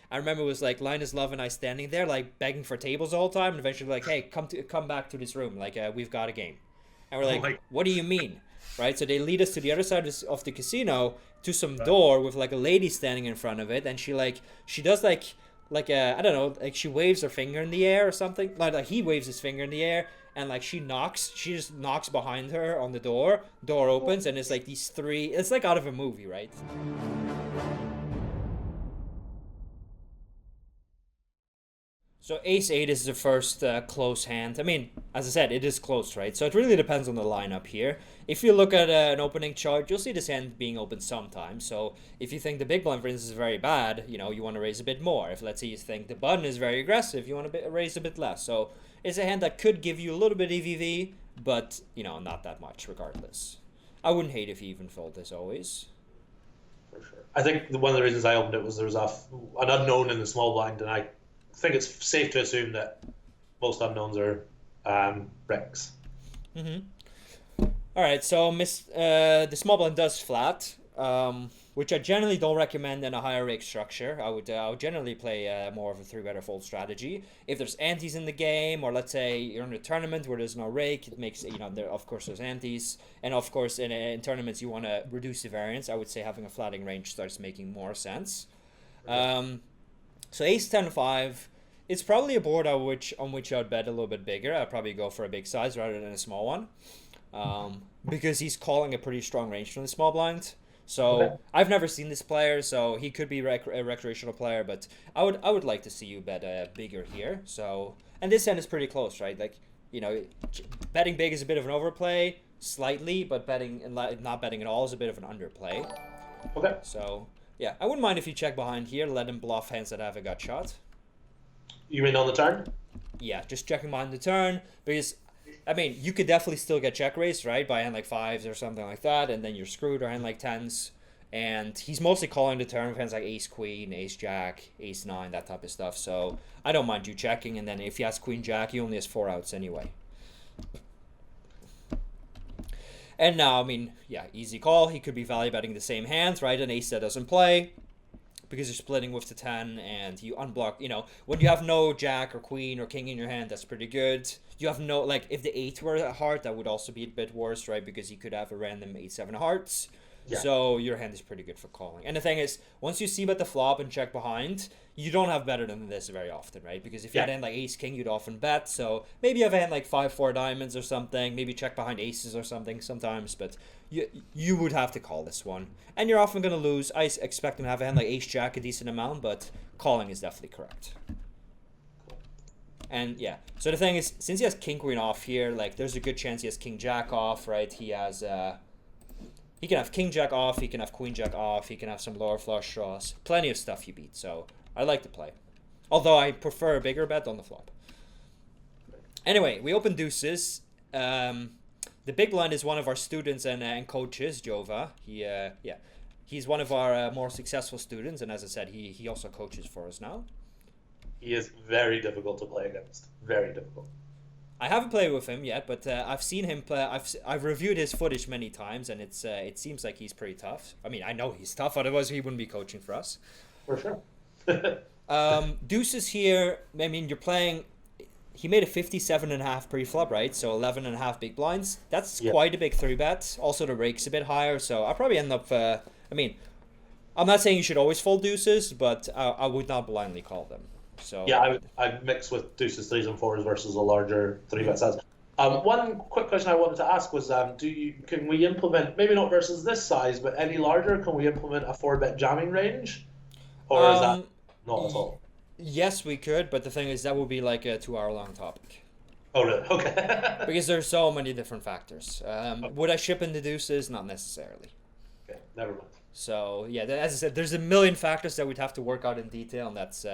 I remember it was like LLinusLLove and I standing there like begging for tables the whole time, and eventually like, hey, come back to this room, like we've got a game, and we're Oh like, my. what do you mean, right? So they lead us to the other side of the casino to some Right. door with like a lady standing in front of it, and she does like I don't know, like she waves her finger in the air or something, like he waves his finger in the air, and like she just knocks behind her on the door opens, and it's like these three, it's like out of a movie, right? So ace eight is the first close hand. I mean, as I said, it is close, right? So it really depends on the lineup here. If you look at an opening chart, you'll see this hand being open sometimes. So if you think the big blind, for instance, is very bad, you want to raise a bit more. If, let's say, you think the button is very aggressive, you want to raise a bit less. So it's a hand that could give you a little bit EVV, but, not that much regardless. I wouldn't hate if you even fold this always. For sure. I think one of the reasons I opened it was there was an unknown in the small blind, and I think it's safe to assume that most unknowns are Rex. Mm-hmm. All right, so the small blind does flat, which I generally don't recommend in a higher rake structure. I would generally play more of a three better fold strategy. If there's antes in the game, or let's say you're in a tournament where there's no rake, it makes there of course there's antes, and of course in tournaments you want to reduce the variance. I would say having a flatting range starts making more sense. So ace 10-5. It's probably a board on which I would bet a little bit bigger. I'd probably go for a big size rather than a small one. Because he's calling a pretty strong range from the small blind. So Okay. I've never seen this player, so he could be a recreational player, but I would like to see you bet bigger here. So, and this end is pretty close, right? Like, betting big is a bit of an overplay, slightly, but betting and not betting at all is a bit of an underplay. Okay. So yeah, I wouldn't mind if you check behind here, let him bluff hands that have a gut shot. You mean on the turn? Yeah, just checking behind the turn, because I mean, you could definitely still get check raised, right? By hand like fives or something like that, and then you're screwed, or hand like tens. And he's mostly calling the turn with hands like ace queen, ace jack, ace nine, that type of stuff. So I don't mind you checking, and then if he has queen jack, he only has four outs anyway. And now, I mean, yeah, easy call. He could be value betting the same hands, right? An ace that doesn't play, because you're splitting with the 10 and you unblock, when you have no jack or queen or king in your hand, that's pretty good. You have no, like, if the 8 were a heart, that would also be a bit worse, right? Because you could have a random 8-7 hearts. Yeah. So your hand is pretty good for calling. And the thing is, once you see bet the flop and check behind, you don't have better than this very often, right? Because if you had a hand like ace king, you'd often bet. So maybe you have a hand like 5-4 diamonds or something. Maybe check behind aces or something sometimes. But you would have to call this one. And you're often going to lose. I expect him to have a hand like ace jack a decent amount, but calling is definitely correct. And yeah, so the thing is, since he has king queen off here, like there's a good chance he has king jack off, right? He has he can have king jack off, he can have queen jack off, he can have some lower flush draws, plenty of stuff he beats. So I like to play, although I prefer a bigger bet on the flop. Anyway, we open deuces. The big blind is one of our students and coaches, Jova. He's one of our more successful students, and as I said, he also coaches for us now. He is very difficult to play against. Very difficult. I haven't played with him yet, but I've seen him play. I've reviewed his footage many times, and it seems like he's pretty tough. I mean, I know he's tough, otherwise he wouldn't be coaching for us. For sure. Deuces here. I mean, you're playing. He made a 57.5 pre-flop, right? So 11.5 big blinds. That's quite a big 3-bet. Also, the rake's a bit higher, so I'll probably end up. I mean, I'm not saying you should always fold deuces, but I would not blindly call them. So yeah, I'd mix with deuces, threes, and fours versus a larger 3-bet size. One quick question I wanted to ask was, can we implement, maybe not versus this size, but any larger? Can we implement a 4-bet jamming range, or is that not at all? Yes, we could, but the thing is that would be like a 2-hour-long topic. Oh, really? Okay. Because there's so many different factors. Would I ship in the deuces? Not necessarily. Okay, never mind. So yeah, as I said, there's a million factors that we'd have to work out in detail, and that's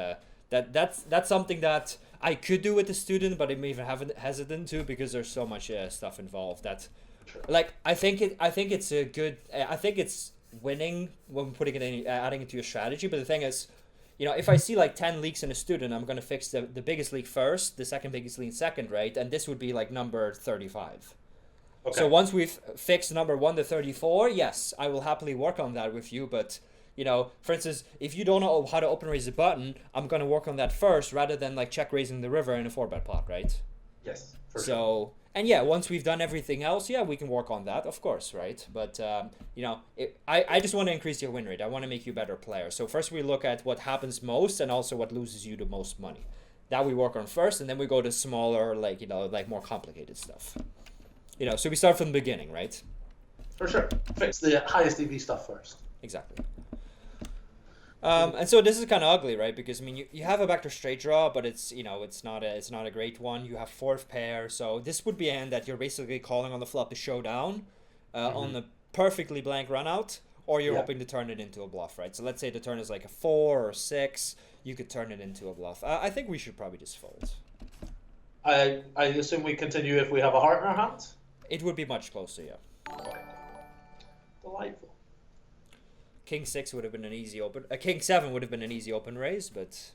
something that I could do with the student, but I'm even hesitant to because there's so much stuff involved that, Sure. like I think it's a good. I think it's winning when putting it in, adding it to your strategy. But the thing is, if I see like 10 leaks in a student, I'm gonna fix the biggest leak first, the second biggest leak second, right? And this would be like number 35. Okay. So once we've fixed number 1 to 34, yes, I will happily work on that with you, but you know, for instance, if you don't know how to open raise a button, I'm gonna work on that first rather than like check raising the river in a 4-bet pot, right? Yes, for sure. So, and yeah, once we've done everything else, yeah, we can work on that, of course, right? But, you know, I just want to increase your win rate. I want to make you a better player. So first we look at what happens most and also what loses you the most money. That we work on first, and then we go to smaller, like, you know, like more complicated stuff. You know, so we start from the beginning, right? For sure. Fix the highest EV stuff first. Exactly. And so this is kind of ugly, right? Because I mean, you have a backdoor straight draw, but it's, you know, it's not a great one. You have fourth pair, so this would be a hand that you're basically calling on the flop to show down, on the perfectly blank run out, or you're hoping to turn it into a bluff, right? So let's say the turn is like a 4 or 6, you could turn it into a bluff. I think we should probably just fold. I assume we continue if we have a heart in our hand. It would be much closer, yeah. Delightful. King 6 would have been an easy open. King 7 would have been an easy open raise, but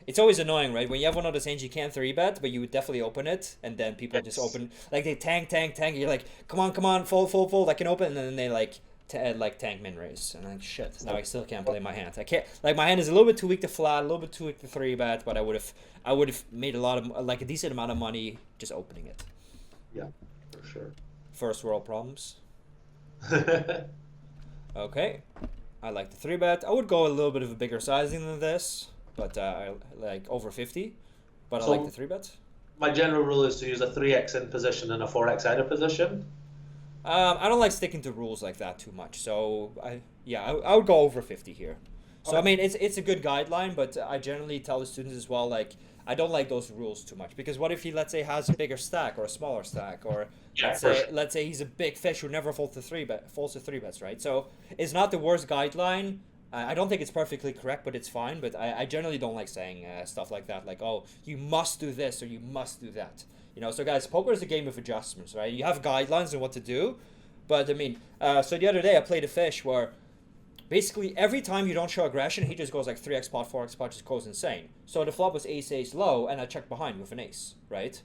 it's always annoying, right? When you have one of those hands you can't 3-bet, but you would definitely open it, and then people just open, like they tank. You're like, come on, fold, I can open, and then they like tank min raise, and I'm like, shit. Now I still can't play my hand. I can't. Like my hand is a little bit too weak to flat, a little bit too weak to 3-bet, but I would have made a decent amount of money just opening it. Yeah, for sure. First world problems. Okay. I like the 3-bet. I would go a little bit of a bigger sizing than this, but I like over 50. But so I like the 3-bet. My general rule is to use a 3x in position and a 4x out of position. I don't like sticking to rules like that too much. So I would go over 50 here. So I mean, it's a good guideline, but I generally tell the students as well, like, I don't like those rules too much, because what if he, let's say, has a bigger stack or a smaller stack, or let's say he's a big fish who never folds to 3-bets, right? So it's not the worst guideline. I don't think it's perfectly correct, but it's fine. But I generally don't like saying stuff like that, like, oh, you must do this or you must do that. You know, so guys, poker is a game of adjustments, right? You have guidelines on what to do, but I mean, so the other day I played a fish where basically every time you don't show aggression, he just goes like 3x pot, 4x pot, just goes insane. So the flop was ace low, and I checked behind with an ace, right?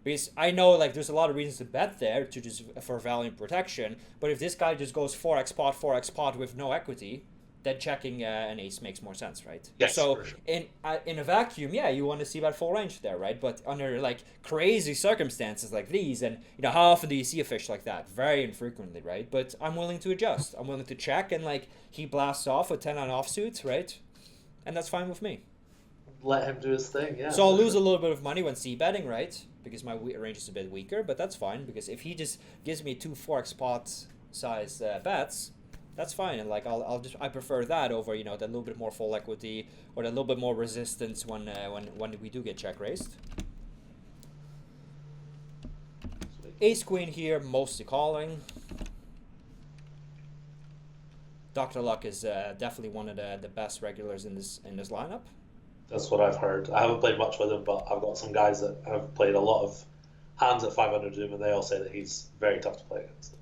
Because I know like there's a lot of reasons to bet there to just for value and protection, but if this guy just goes 4x pot with no equity, then checking an ace makes more sense, right? Yes. So for sure. in a vacuum, yeah, you want to see that full range there, right? But under like crazy circumstances like these, and you know, how often do you see a fish like that? Very infrequently, right? But I'm willing to adjust. I'm willing to check, and like he blasts off with 10 on offsuit, right? And that's fine with me. Let him do his thing, yeah. So I'll lose a little bit of money when c-betting, right? Because my range is a bit weaker, but that's fine, because if he just gives me 2 4x pot size bets, that's fine, and like I prefer that over, you know, that little bit more full equity or that little bit more resistance when we do get check raised. Ace queen here, mostly calling. Dr. Luck is definitely one of the best regulars in this lineup. That's what I've heard. I haven't played much with him, but I've got some guys that have played a lot of hands at 500 Zoom, and they all say that he's very tough to play against.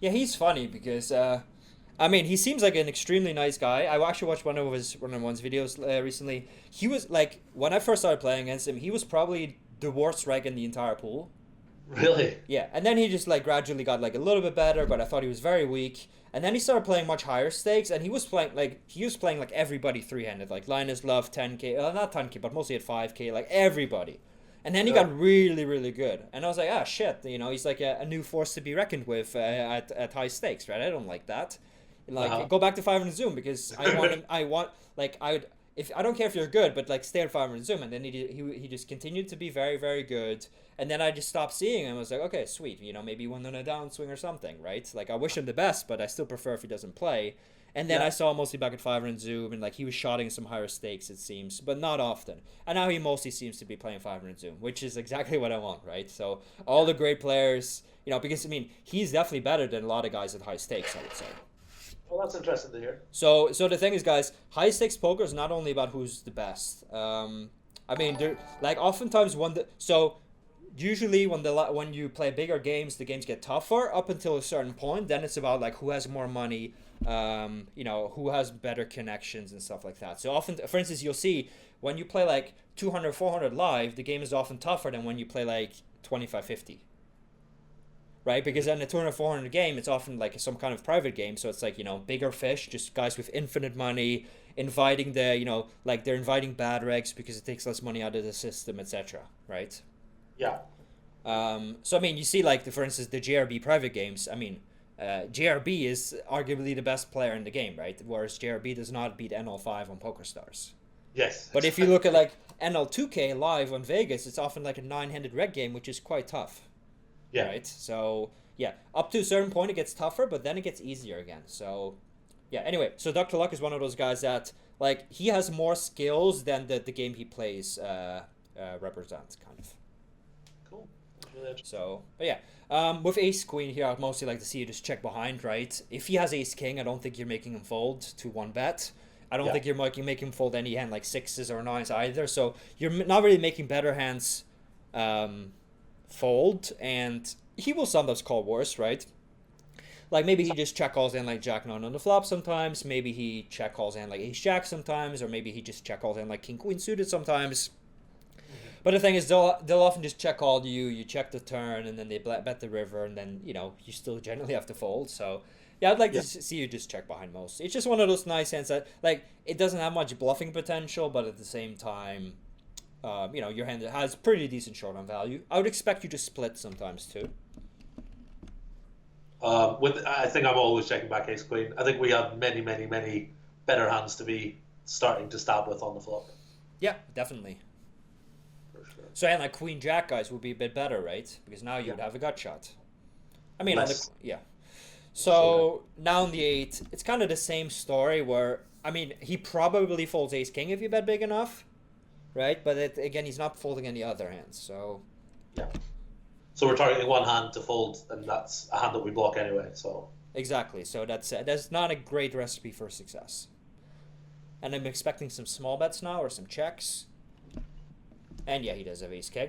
Yeah, he's funny because I mean, he seems like an extremely nice guy. I actually watched one of his one-on-ones videos recently. He was like, when I first started playing against him, he was probably the worst reg in the entire pool. Really? Yeah, and then he just like gradually got like a little bit better, but I thought he was very weak. And then he started playing much higher stakes, and he was playing like everybody 3-handed, like LLinusLLove 10k, not 10k, but mostly at 5k, like everybody. And then he got really, really good, and I was like, ah, shit, you know, he's like a new force to be reckoned with at high stakes, right? I don't like that. Like, go back to 500 Zoom, because I want him. If I don't care if you're good, but like stay at 500 Zoom, and then he just continued to be very, very good. And then I just stopped seeing him. I was like, okay, sweet, you know, maybe he went on a downswing or something, right? Like, I wish him the best, but I still prefer if he doesn't play. And then I saw him mostly back at 500 Zoom, and like he was shotting some higher stakes, it seems, but not often. And now he mostly seems to be playing 500 Zoom, which is exactly what I want, right? So all the great players, you know, because I mean, he's definitely better than a lot of guys at high stakes, I would say. Well, that's interesting to hear. So the thing is, guys, high stakes poker is not only about who's the best. I mean, like oftentimes usually when you play bigger games, the games get tougher up until a certain point. Then it's about like who has more money, you know, who has better connections and stuff like that. So often, for instance, you'll see when you play like 200, 400 live, the game is often tougher than when you play like 25, 50. right? Because in a tournament 400 game, it's often like some kind of private game, so it's like, bigger fish, just guys with infinite money, inviting like they're inviting bad regs because it takes less money out of the system, etc., right? Yeah. So I mean, you see, like for instance, the JRB private games. I mean, JRB is arguably the best player in the game, right? Whereas JRB does not beat NL5 on PokerStars. Yes. But if you look at like NL2K live on Vegas, it's often like a 9-handed reg game, which is quite tough. Yeah. Right. So yeah, up to a certain point it gets tougher, but then it gets easier again. So yeah. Anyway, so Dr. Luck is one of those guys that like he has more skills than the game he plays represents, kind of. Cool. So, but yeah, with Ace Queen here, I'd mostly like to see you just check behind, right? If he has Ace King, I don't think you're making him fold to 1-bet. I don't think you're making him fold any hand like 6s or 9s either. So you're not really making better hands fold, and he will sometimes call worse, right? Like maybe he just check calls in like Jack 9 on the flop sometimes. Maybe he check calls in like Ace Jack sometimes, or maybe he just check calls in like King Queen suited sometimes. But the thing is, they'll often just check call you. You check the turn, and then they bet the river, and then you still generally have to fold. So yeah, I'd like to see you just check behind most. It's just one of those nice hands that like it doesn't have much bluffing potential, but at the same time, your hand has pretty decent showdown value. I would expect you to split sometimes too. I think I'm always checking back Ace Queen. I think we have many, many, many better hands to be starting to stab with on the flop. Yeah, definitely. For sure. So and like Queen Jack guys would be a bit better, right? Because now you'd have a gut shot. I mean, So now on the 8, it's kind of the same story where, I mean, he probably folds Ace King if you bet big enough, right? But again, he's not folding any other hands, so... Yeah. So we're targeting one hand to fold, and that's a hand that we block anyway, so... Exactly, so that's not a great recipe for success. And I'm expecting some small bets now, or some checks. And yeah, he does have Ace King.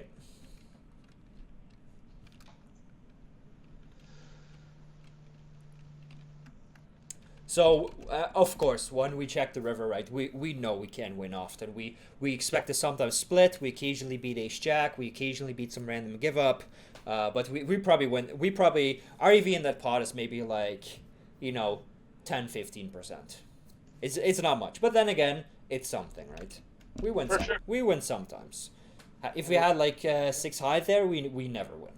So, of course, when we check the river, right, we know we can win often. We expect to sometimes split. We occasionally beat Ace-Jack. We occasionally beat some random give-up. But we probably win. We probably... Our EV in that pot is maybe like, 10-15%. It's not much. But then again, it's something, right? We win. Sure. We win sometimes. If we had like 6 high there, we never win.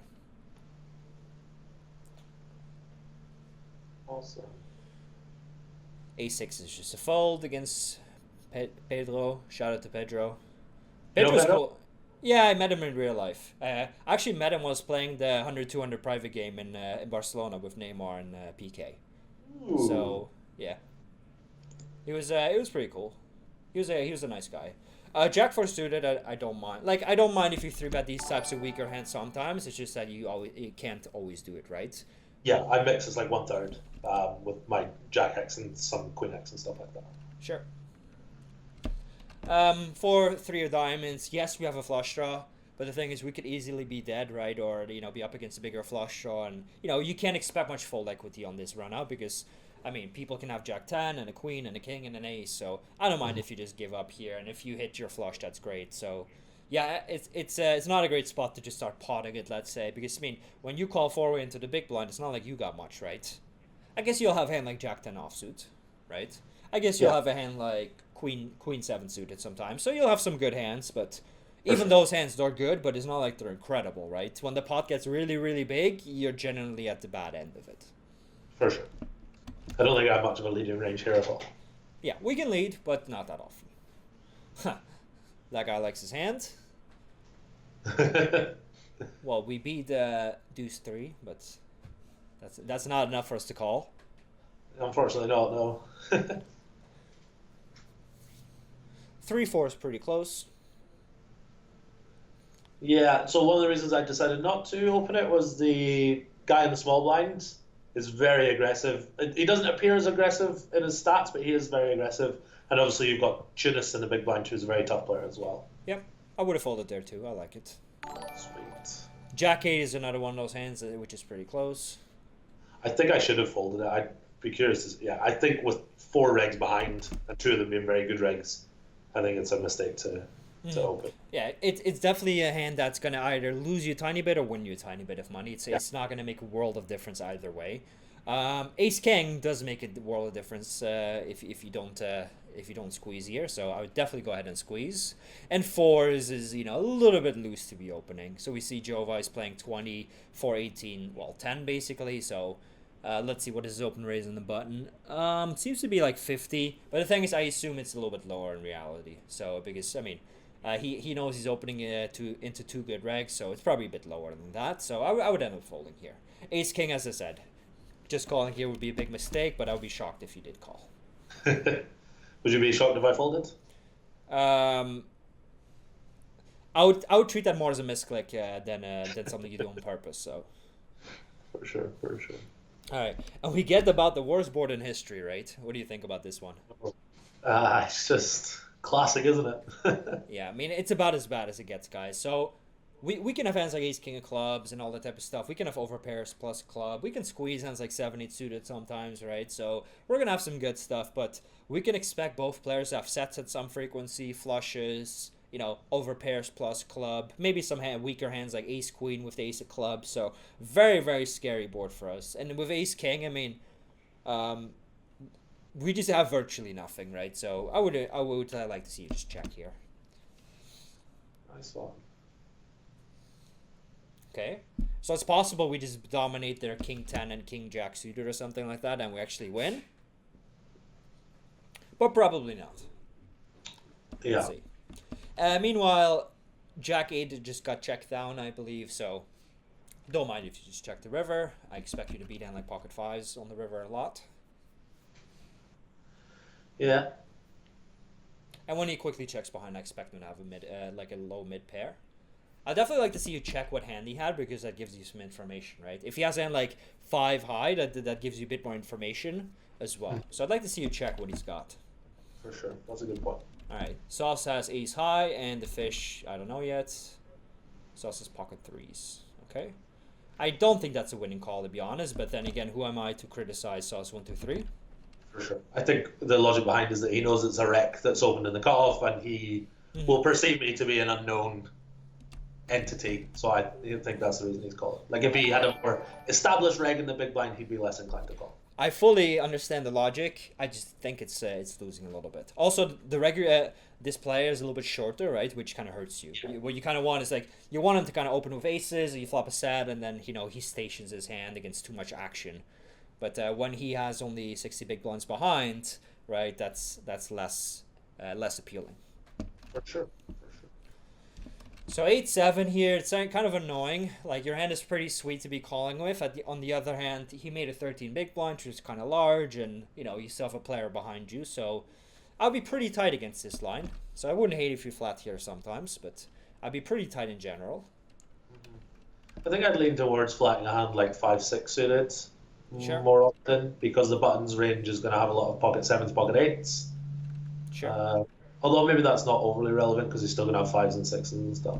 Awesome. A6 is just a fold against Pedro. Shout out to Pedro. Pedro's cool. Yeah, I met him in real life. I actually met him while I was playing the 100-200 private game in Barcelona with Neymar and Piqué. Ooh. So yeah, it was pretty cool. He was a nice guy. Jack 4 suited, I don't mind. Like I don't mind if you 3-bet these types of weaker hands sometimes. It's just that you can't always do it, right? Yeah, I mix as like 1/3 with my Jack X and some Queen X and stuff like that. Sure. For 3 of diamonds, yes, we have a flush draw, but the thing is we could easily be dead, right? Or, be up against a bigger flush draw, and, you can't expect much fold equity on this run out because, I mean, people can have Jack 10 and a Queen and a King and an Ace, so I don't mind if you just give up here, and if you hit your flush, that's great, so... Yeah, it's not a great spot to just start potting it, let's say, because, I mean, when you call 4-way into the big blind, it's not like you got much, right? I guess you'll have a hand like Jack 10 offsuit, right? I guess you'll have a hand like Queen 7 suited sometimes, so you'll have some good hands, but even those hands, they're good, but it's not like they're incredible, right? When the pot gets really, really big, you're generally at the bad end of it. For sure. I don't think I have much of a leading range here at all. Yeah, we can lead, but not that often. Huh. That guy likes his hand. Well, we beat deuce 3, but that's not enough for us to call. Unfortunately not, no. 3-4 is pretty close. Yeah, so one of the reasons I decided not to open it was the guy in the small blind is very aggressive. He doesn't appear as aggressive in his stats, but he is very aggressive. And obviously you've got Tunis in the big blind, who's a very tough player as well. Yep, I would have folded there too. I like it. Sweet. Jack 8 is another one of those hands, which is pretty close. I think I should have folded it. I'd be curious to... Yeah, I think with 4 regs behind, and 2 of them being very good regs, I think it's a mistake to So, Yeah, it's definitely a hand that's gonna either lose you a tiny bit or win you a tiny bit of money. It's not gonna make a world of difference either way. Ace King does make a world of difference if you don't squeeze here. So I would definitely go ahead and squeeze. And fours is a little bit loose to be opening. So we see Jova is playing 20 for 18, well 10 basically. So let's see what is his open raise on the button. Seems to be like 50, but the thing is I assume it's a little bit lower in reality. So because I mean. He knows he's opening into two good regs, so it's probably a bit lower than that. So I would end up folding here. Ace King, as I said, just calling here would be a big mistake, but I would be shocked if you did call. Would you be shocked if I folded? I would treat that more as a misclick than something you do on purpose. So. For sure. All right, and we get about the worst board in history, right? What do you think about this one? It's just classic, isn't it? Yeah, I mean, it's about as bad as it gets, guys. So we can have hands like ace king of clubs and all that type of stuff. We can have overpairs plus club. We can squeeze hands like 7-8 suited sometimes, right? So we're gonna have some good stuff, but we can expect both players to have sets at some frequency, flushes, overpairs plus club, maybe some weaker hands like ace queen with the ace of clubs. So very, very scary board for us. And with ace king, I mean, we just have virtually nothing, right? So I would like to see you just check here. Nice one. Okay, so it's possible we just dominate their king 10 and king jack suited or something like that, and we actually win. But probably not. Yeah. Let's see. Meanwhile, jack 8 just got checked down, I believe. So don't mind if you just check the river. I expect you to beat down like pocket fives on the river a lot. Yeah. And when he quickly checks behind, I expect him to have a low mid pair. I'd definitely like to see you check what hand he had because that gives you some information, right? If he has a hand like 5 high, that gives you a bit more information as well. So I'd like to see you check what he's got. For sure. That's a good point. All right. Sauce has ace high and the fish, I don't know yet. Sauce has pocket threes. Okay. I don't think that's a winning call, to be honest. But then again, who am I to criticize Sauce123? For sure. I think the logic behind is that he knows it's a rec that's open in the cutoff and he will perceive me to be an unknown entity. So I think that's the reason he's calling. Like if he had a more established reg in the big blind, he'd be less inclined to call. I fully understand the logic. I just think it's losing a little bit. Also, the regular this player is a little bit shorter, right? Which kind of hurts you. Sure. What you kind of want is like you want him to kind of open with aces, you flop a set, and then he stations his hand against too much action. But when he has only 60 big blinds behind, right? That's less appealing. For sure. So 8-7 here, it's kind of annoying. Like your hand is pretty sweet to be calling with. On the other hand, he made a 13 big blind, which is kind of large, and you still have a player behind you. So I'll be pretty tight against this line. So I wouldn't hate if you flat here sometimes, but I'd be pretty tight in general. I think I'd lean towards flatting a hand like 5-6 suited more often because the buttons range is going to have a lot of pocket sevens, pocket eights. Sure. Although maybe that's not overly relevant because he's still going to have 5s and 6s and stuff.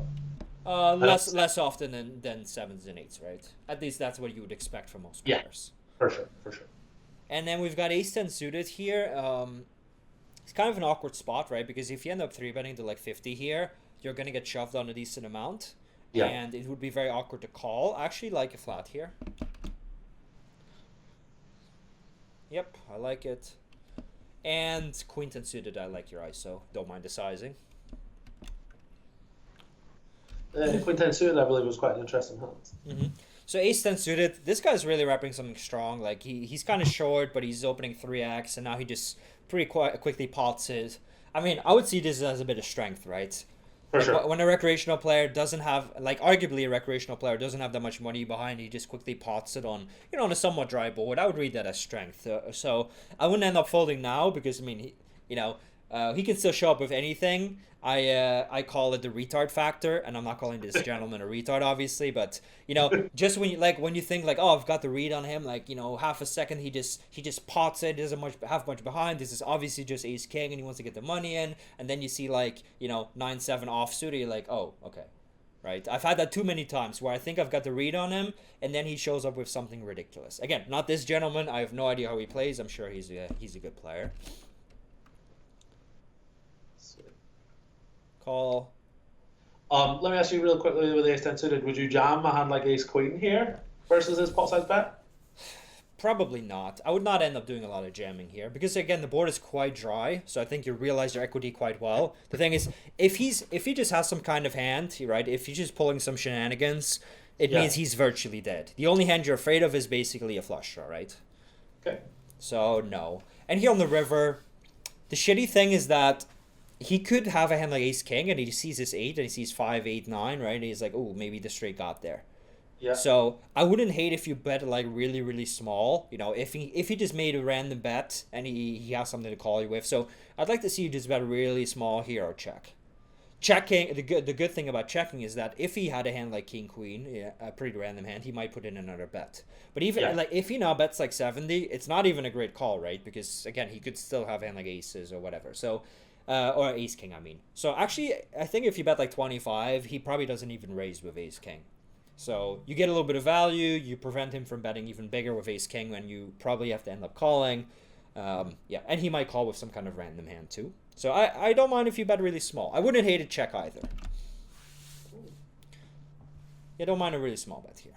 Less often than 7s and 8s, right? At least that's what you would expect from most players. For sure. And then we've got ace-10 suited here. It's kind of an awkward spot, right? Because if you end up 3-betting to like 50 here, you're going to get shoved on a decent amount. Yeah. And it would be very awkward to call. I actually like a flat here. Yep, I like it. And queen 10 suited, I like your ISO. Don't mind the sizing. Queen 10 suited, I believe, was quite an interesting hand. So ace 10 suited, this guy's really wrapping something strong. Like he's kind of short, but he's opening 3x, and now he just pretty quickly pots it. I mean, I would see this as a bit of strength, right? For sure. When a recreational player doesn't have, arguably a recreational player doesn't have that much money behind, he just quickly pots it on, on a somewhat dry board. I would read that as strength. So I wouldn't end up folding now because, I mean, he can still show up with anything. I call it the retard factor, and I'm not calling this gentleman a retard, obviously, but just when you think like, oh, I've got the read on him, half a second he just pots it, doesn't have much behind. This is obviously just ace king, and he wants to get the money in, and then you see 9-7 off suited, you're like, oh, okay, right? I've had that too many times where I think I've got the read on him, and then he shows up with something ridiculous. Again, not this gentleman. I have no idea how he plays. I'm sure he's a good player. Call. Let me ask you real quickly with ace 10 suited. Would you jam a hand like ace queen here versus his pot size bet? Probably not. I would not end up doing a lot of jamming here because again the board is quite dry, so I think you realize your equity quite well. The thing is, if he just has some kind of hand, right? If he's just pulling some shenanigans, it means he's virtually dead. The only hand you're afraid of is basically a flush draw, right? Okay. So no. And here on the river, the shitty thing is that he could have a hand like ace king and he sees his 8 and he sees 5, 8, 9, right? And he's like, oh, maybe the straight got there. Yeah. So I wouldn't hate if you bet like really, really small. You know, if he just made a random bet and he has something to call you with. So I'd like to see you just bet really small here or check. Checking, the good thing about checking is that if he had a hand like king queen, yeah, a pretty random hand, he might put in another bet. But even like if he now bets like 70, it's not even a great call, right? Because again, he could still have a hand like aces or whatever. So or ace king, I mean. So actually, I think if you bet like 25, he probably doesn't even raise with ace king. So you get a little bit of value. You prevent him from betting even bigger with ace king when you probably have to end up calling. Yeah, and he might call with some kind of random hand too. So I don't mind if you bet really small. I wouldn't hate a check either. Yeah, don't mind a really small bet here.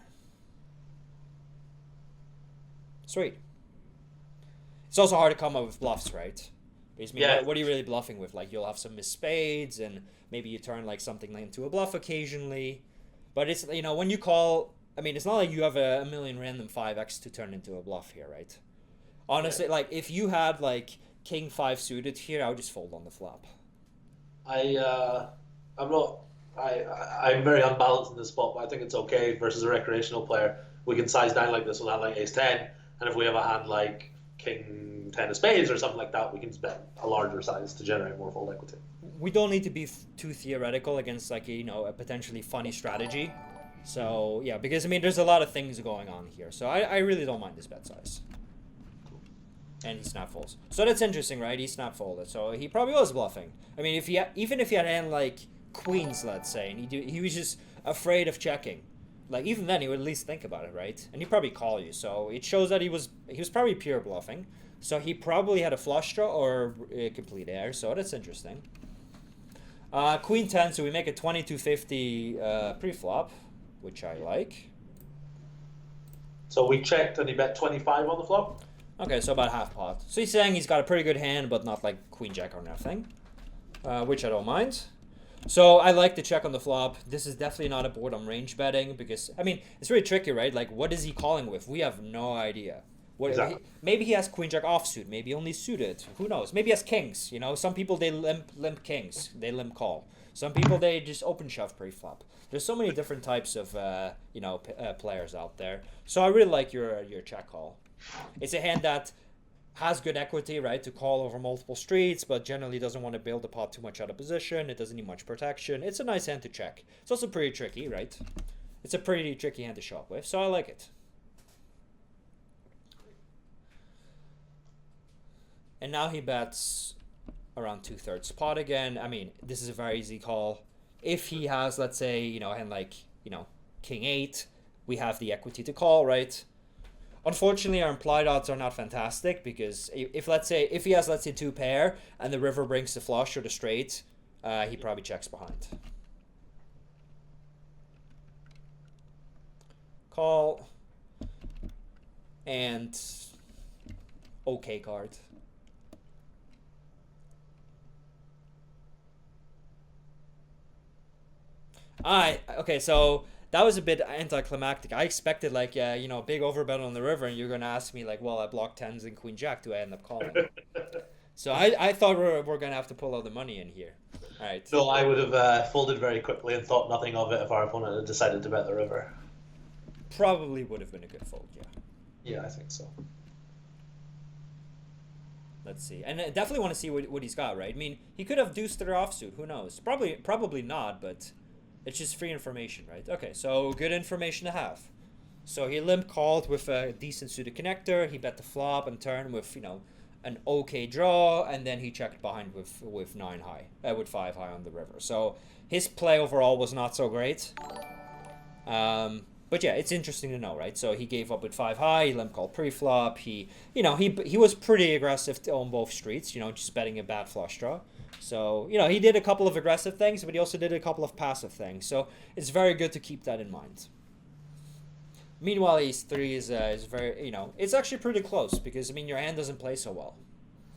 Sweet. It's also hard to come up with bluffs, right? Because, what are you really bluffing with? Like, you'll have some missed spades, and maybe you turn like something into a bluff occasionally. But it's, you know, when you call, I mean, it's not like you have a million random 5x to turn into a bluff here, right? Honestly, like, if you had, like, king 5 suited here, I would just fold on the flop. I'm very unbalanced in this spot, but I think it's okay versus a recreational player. We can size down like this with a hand like ace 10, and if we have a hand like king 10 of spades or something like that, we can bet a larger size to generate more fold equity. We don't need to be too theoretical against like a potentially funny strategy. So yeah, because I mean there's a lot of things going on here. So I really don't mind this bet size. And he snap folds. So that's interesting, right? He snap folded. So he probably was bluffing. I mean, even if he had a hand like queens, let's say, and he was just afraid of checking. Like even then he would at least think about it, right? And he'd probably call you. So it shows that he was probably pure bluffing. So he probably had a flush draw or a complete air. So that's interesting. Queen 10, so we make a 2250 pre-flop, which I like. So we checked and he bet 25 on the flop? Okay, so about half pot. So he's saying he's got a pretty good hand, but not like queen jack or nothing, which I don't mind. So I like the check on the flop. This is definitely not a board I'm range betting because, I mean, it's really tricky, right? Like, what is he calling with? We have no idea. Exactly. Maybe he has queen jack offsuit. Maybe only suited. Who knows? Maybe he has kings. You know, some people they limp kings. They limp call. Some people they just open shove pre-flop. There's so many different types of players out there. So I really like your check call. It's a hand that has good equity, right, to call over multiple streets, but generally doesn't want to build the pot too much out of position. It doesn't need much protection. It's a nice hand to check. It's also pretty tricky, right? It's a pretty tricky hand to show up with, so I like it. And now he bets around 2/3 pot again. I mean, this is a very easy call. If he has, let's say, a hand like, king 8, we have the equity to call, right? Unfortunately, our implied odds are not fantastic because if he has, let's say, 2 pair and the river brings the flush or the straight, he probably checks behind. Call. And okay card. Okay, so that was a bit anticlimactic. I expected like big overbet on the river, and you're gonna ask me like, well, I blocked 10s and queen jack. Do I end up calling? So I thought we're gonna have to pull all the money in here. All right. No, I would have folded very quickly and thought nothing of it if our opponent had decided to bet the river. Probably would have been a good fold, yeah. Yeah, I think so. Let's see, and I definitely want to see what he's got, right? I mean, he could have deuced their offsuit. Who knows? Probably not, but. It's just free information, right? Okay, so good information to have. So he limp called with a decent suited connector. He bet the flop and turn with, an okay draw, and then he checked behind with 9 high, with 5 high on the river. So his play overall was not so great. But yeah, it's interesting to know, right? So he gave up with 5 high. He limp called pre-flop. He was pretty aggressive on both streets. Just betting a bad flush draw. So, you know, he did a couple of aggressive things, but he also did a couple of passive things. So it's very good to keep that in mind. Meanwhile, ace 3 is very, you know, it's actually pretty close because, I mean, your hand doesn't play so well.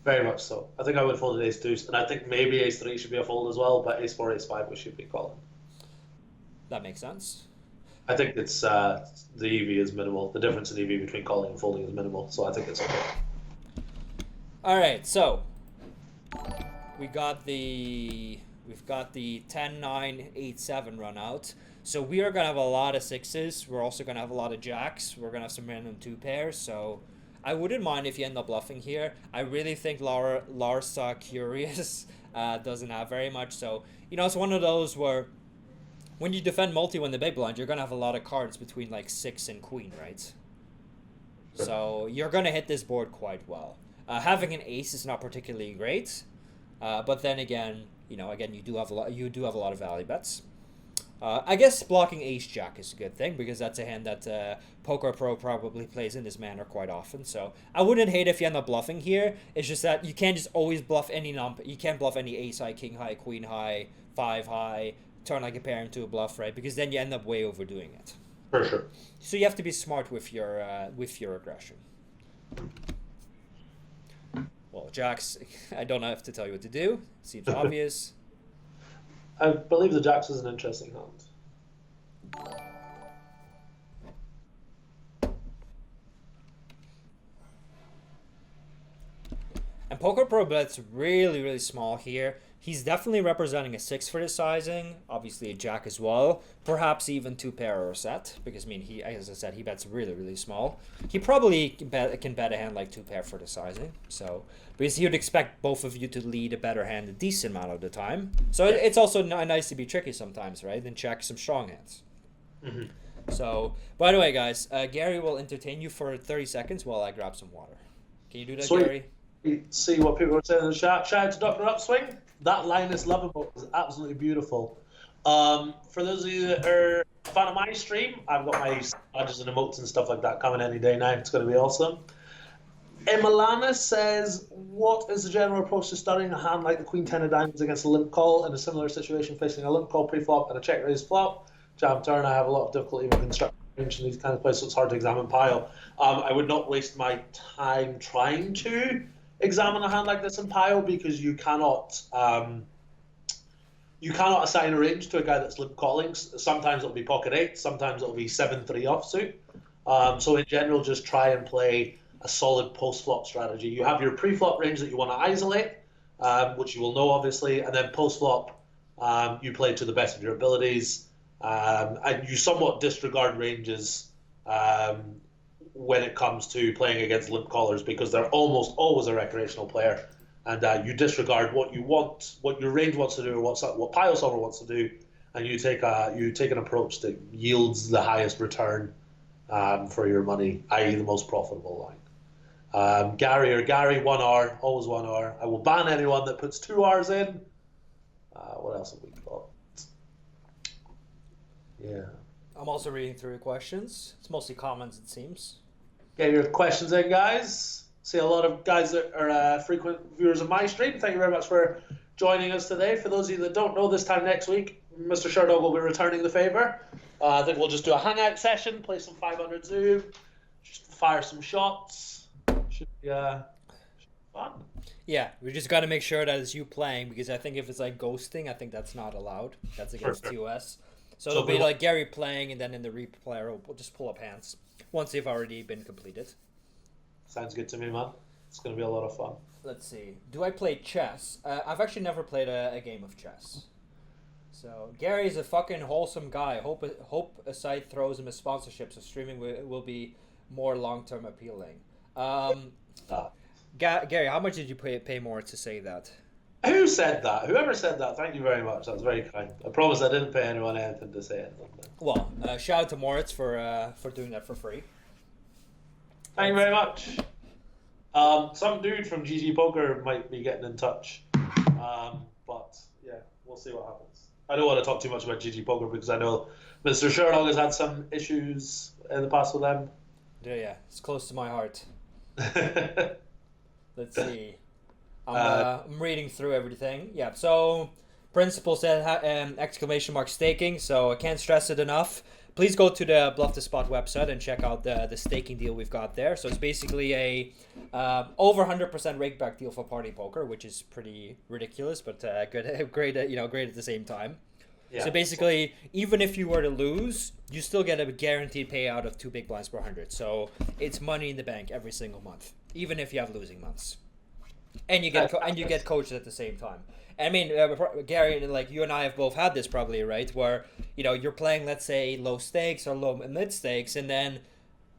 Very much so. I think I would fold ace deuce, and I think maybe ace 3 should be a fold as well, but ace 4, ace 5 we should be calling. That makes sense. I think it's the EV is minimal. The difference in EV between calling and folding is minimal, so I think it's okay. All right, so we've got the 10, 9, 8, 7 run out. So we are gonna have a lot of sixes. We're also gonna have a lot of jacks. We're gonna have some random 2 pairs. So I wouldn't mind if you end up bluffing here. I really think Larsa Curious doesn't have very much. So, you know, it's one of those where when you defend multi when the big blind, you're gonna have a lot of cards between like 6 and queen, right? So you're gonna hit this board quite well. Having an ace is not particularly great, but then again, you know, you do have a lot of value bets. I guess blocking ace jack is a good thing because that's a hand that Poker Pro probably plays in this manner quite often. So I wouldn't hate if you end up bluffing here. It's just that you can't just always bluff any number. You can't bluff any ace high, king high, queen high, 5 high, turn like a pair into a bluff, right? Because then you end up way overdoing it. For sure. So you have to be smart with your aggression. Well, jacks, I don't have to tell you what to do. Seems obvious. I believe the jacks is an interesting hand. And Poker Pro bets really, really small here. He's definitely representing a 6 for the sizing, obviously a jack as well, perhaps even 2 pair or a set, because I mean, he, as I said, he bets really, really small. He probably can bet a hand like 2 pair for the sizing, so because he would expect both of you to lead a better hand a decent amount of the time. So it's also nice to be tricky sometimes, right? And check some strong hands. Mm-hmm. So, by the way, guys, Gary will entertain you for 30 seconds while I grab some water. Can you do that, Sweet. Gary? See what people are saying in the chat. Shout out to Dr. Upswing. That LLinusLLove and I is absolutely beautiful. For those of you that are a fan of my stream, I've got my badges and emotes and stuff like that coming any day now. It's going to be awesome. Emalana says, what is the general approach to studying a hand like the Queen 10 of Diamonds against a limp call in a similar situation facing a limp call pre-flop and a check raise flop? Jam turn, I have a lot of difficulty with constructing range in these kind of places, so it's hard to examine pile. I would not waste my time trying to examine a hand like this in pile because you cannot assign a range to a guy that's limp calling. Sometimes it'll be pocket 8, sometimes it'll be 7-3 offsuit. So in general, just try and play a solid post-flop strategy. You have your pre-flop range that you want to isolate, which you will know obviously, and then post-flop you play to the best of your abilities, and you somewhat disregard ranges when it comes to playing against limp callers because they're almost always a recreational player, and you disregard what you want, what your range wants to do, or what pile solver wants to do, and you take an approach that yields the highest return for your money, i.e. the most profitable line. Gary, 1 hour, always 1 hour. I will ban anyone that puts 2 hours in. What else have we got? Yeah. I'm also reading through your questions. It's mostly comments, it seems. Get your questions in, guys. See a lot of guys that are frequent viewers of my stream. Thank you very much for joining us today. For those of you that don't know, this time next week, Mr. Sherdog will be returning the favor. I think we'll just do a hangout session, play some 500 Zoom, just fire some shots. Should be fun. Yeah, we just got to make sure that it's you playing because I think if it's like ghosting, I think that's not allowed. That's against TOS. So it'll be like Gary playing, and then in the replay, we'll just pull up hands once they've already been completed. Sounds good to me, man. It's going to be a lot of fun. Let's see. Do I play chess? I've actually never played a game of chess. So Gary's a fucking wholesome guy. Hope a site throws him a sponsorship, so streaming will be more long-term appealing. Gary, how much did you pay more to say that? Who said that? Whoever said that, thank you very much. That was very kind. I promise I didn't pay anyone anything to say anything. Well, shout out to Moritz for doing that for free. Thank you very much. Some dude from GG Poker might be getting in touch. But yeah, we'll see what happens. I don't want to talk too much about GG Poker because I know Mr. Sherdog has had some issues in the past with them. Yeah, it's close to my heart. Let's see. I'm reading through everything. Yeah. So principal said exclamation mark staking. So I can't stress it enough. Please go to the BluffTheSpot website and check out the staking deal we've got there. So it's basically a over 100% rake back deal for party poker, which is pretty ridiculous, but good, great, great at the same time. Yeah. So basically, even if you were to lose, you still get a guaranteed payout of 2 big blinds per 100. So it's money in the bank every single month, even if you have losing months, and you get coached at the same time. I mean, Gary, like you and I have both had this probably, right? Where you're playing, let's say, low stakes or low mid stakes, and then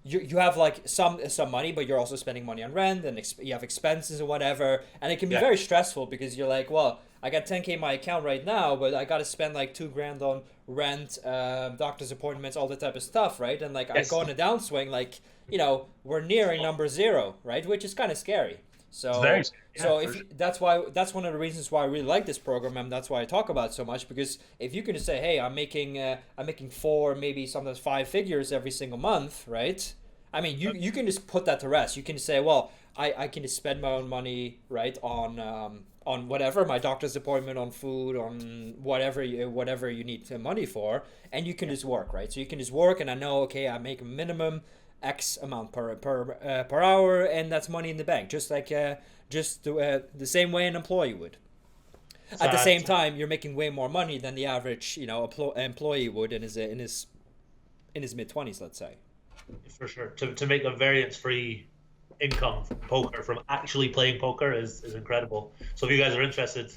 you have like some money, but you're also spending money on rent and you have expenses or whatever, and it can be very stressful because you're like, well, I got 10K in my account right now, but I got to spend like $2,000 on rent, doctor's appointments, all that type of stuff, right? And like I go on a downswing, like we're nearing number 0, right? Which is kind of scary. So that's one of the reasons why I really like this program, and that's why I talk about it so much, because if you can just say, hey, I'm making 4, maybe sometimes 5 figures every single month, right? I mean, you can just put that to rest. You can say, well, I can just spend my own money, right, on whatever, my doctor's appointment, on food, on whatever you need money for, and you can just work, right? So you can just work, and I know, okay, I make a minimum X amount per hour, and that's money in the bank, just like the same way an employee would. So at the same time, you're making way more money than the average employee would in his mid-20s, let's say. For sure, to make a variance-free income from poker, from actually playing poker, is incredible. So if you guys are interested,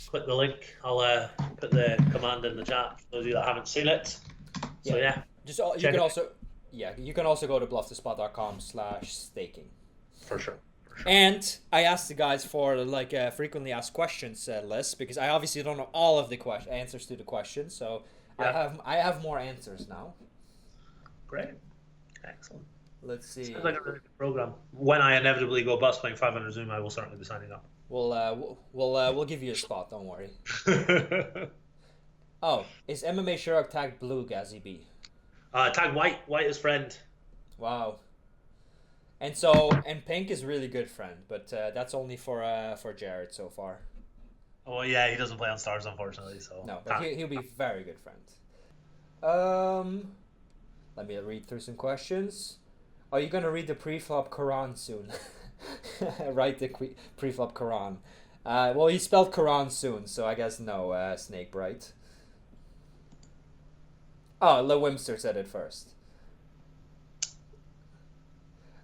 click the link. I'll put the command in the chat for those of you that haven't seen it. So yeah, you can also go to bluffthespot.com/staking. For sure. And I asked the guys for like a frequently asked questions list, because I obviously don't know all of the answers to the questions, so I have more answers now. Great, excellent. Let's see. Sounds like a really good program. When I inevitably go bust playing 500 Zoom, I will certainly be signing up. We'll give you a spot. Don't worry. Oh, is MMAsherdog tagged blue, GazzyB? Tag white. White is friend. Wow. And pink is really good friend, but that's only for Jared so far. Oh yeah, he doesn't play on stars, unfortunately. So no, but he'll be very good friend. Let me read through some questions. Are you gonna read the pre-flop Quran soon? Write the pre-flop Quran. Well, he spelled Quran soon, so I guess no. Snake Bright. Oh, Le Wimster said it first.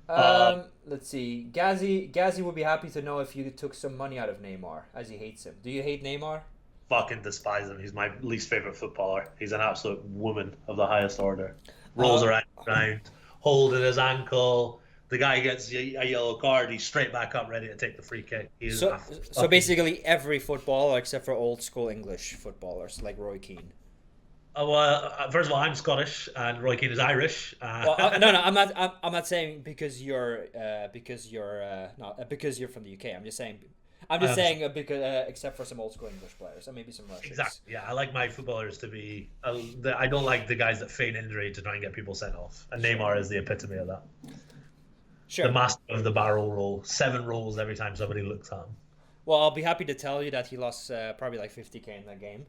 Let's see. Gazzy would be happy to know if you took some money out of Neymar, as he hates him. Do you hate Neymar? Fucking despise him. He's my least favorite footballer. He's an absolute woman of the highest order. Rolls around, holding his ankle. The guy gets a yellow card. He's straight back up, ready to take the free kick. So basically every footballer except for old school English footballers like Roy Keane. First of all, I'm Scottish and Roy Keane is Irish. No, I'm not saying because you're from the UK. I'm just saying because except for some old school English players and maybe some Russians. Exactly. Yeah, I like my footballers to be. I don't like the guys that feign injury to try and get people sent off. And Neymar is the epitome of that. Sure. The master of the barrel roll. 7 rolls every time somebody looks at him. Well, I'll be happy to tell you that he lost probably like 50K in that game.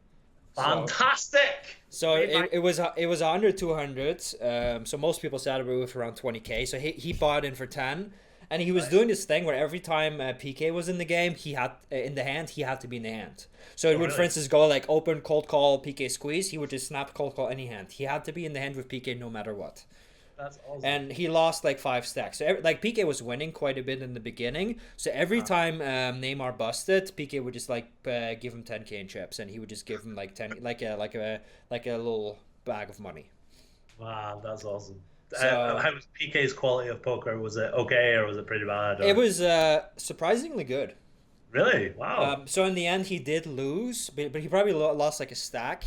Fantastic. So it was under 200. So most people said it was around 20K. So he bought in for 10, and he was doing this thing where every time PK was in the game, he had in the hand, he had to be in the hand. So it would, for instance, go like open, cold call, PK squeeze. He would just snap cold call any hand. He had to be in the hand with PK no matter what. That's awesome. And he lost like 5 stacks. So PK was winning quite a bit in the beginning. So every time Neymar busted, PK would just like give him 10K in chips, and he would just give him like 10, like a little bag of money. Wow, that's awesome. So, how was PK's quality of poker? Was it okay or was it pretty bad? Or? It was surprisingly good. Really? Wow. So in the end, he did lose, but he probably lost like a stack.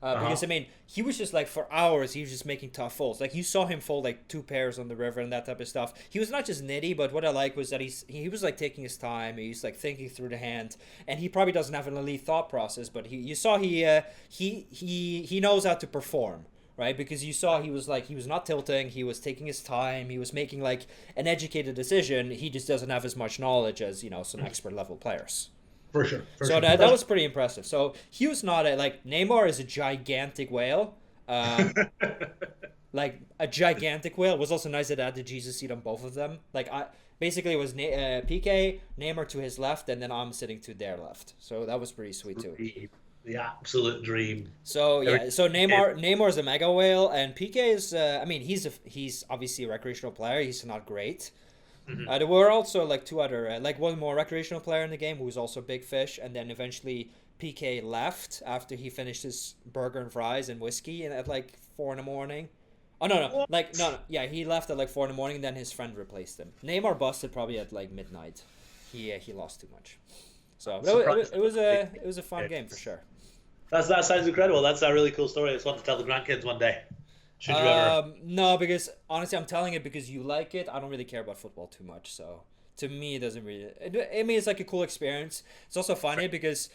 Because, I mean, he was just like, for hours, he was just making tough folds. Like, you saw him fold like 2 pairs on the river and that type of stuff. He was not just nitty, but what I like was that he was like taking his time. He's like thinking through the hand, and he probably doesn't have an elite thought process, but you saw he knows how to perform, right? Because you saw he was not tilting, he was taking his time, he was making like an educated decision. He just doesn't have as much knowledge as, you know, some expert level players. For sure. So that was pretty impressive. So he was not like Neymar is a gigantic whale. Like a gigantic whale. It was also nice that I had the Jesus seat on both of them. Like basically it was Piqué, Neymar to his left, and then I'm sitting to their left. So that was pretty sweet too. The absolute dream. So yeah, so Neymar is a mega whale, and Piqué is I mean he's obviously a recreational player. He's not great. There were also like two other like one more recreational player in the game who was also a big fish, and then eventually Piqué left after he finished his burger and fries and whiskey and at like 4 a.m. Oh no, yeah, he left at like 4 a.m. and then his friend replaced him. Neymar busted probably at like midnight. He lost too much. So it was a fun game for sure. That sounds incredible. That's a really cool story. I just want to tell the grandkids one day. Should you ever? No, because honestly, I'm telling it because you like it. I don't really care about football too much, so to me, it doesn't really. I mean, it's like a cool experience. It's also funny because,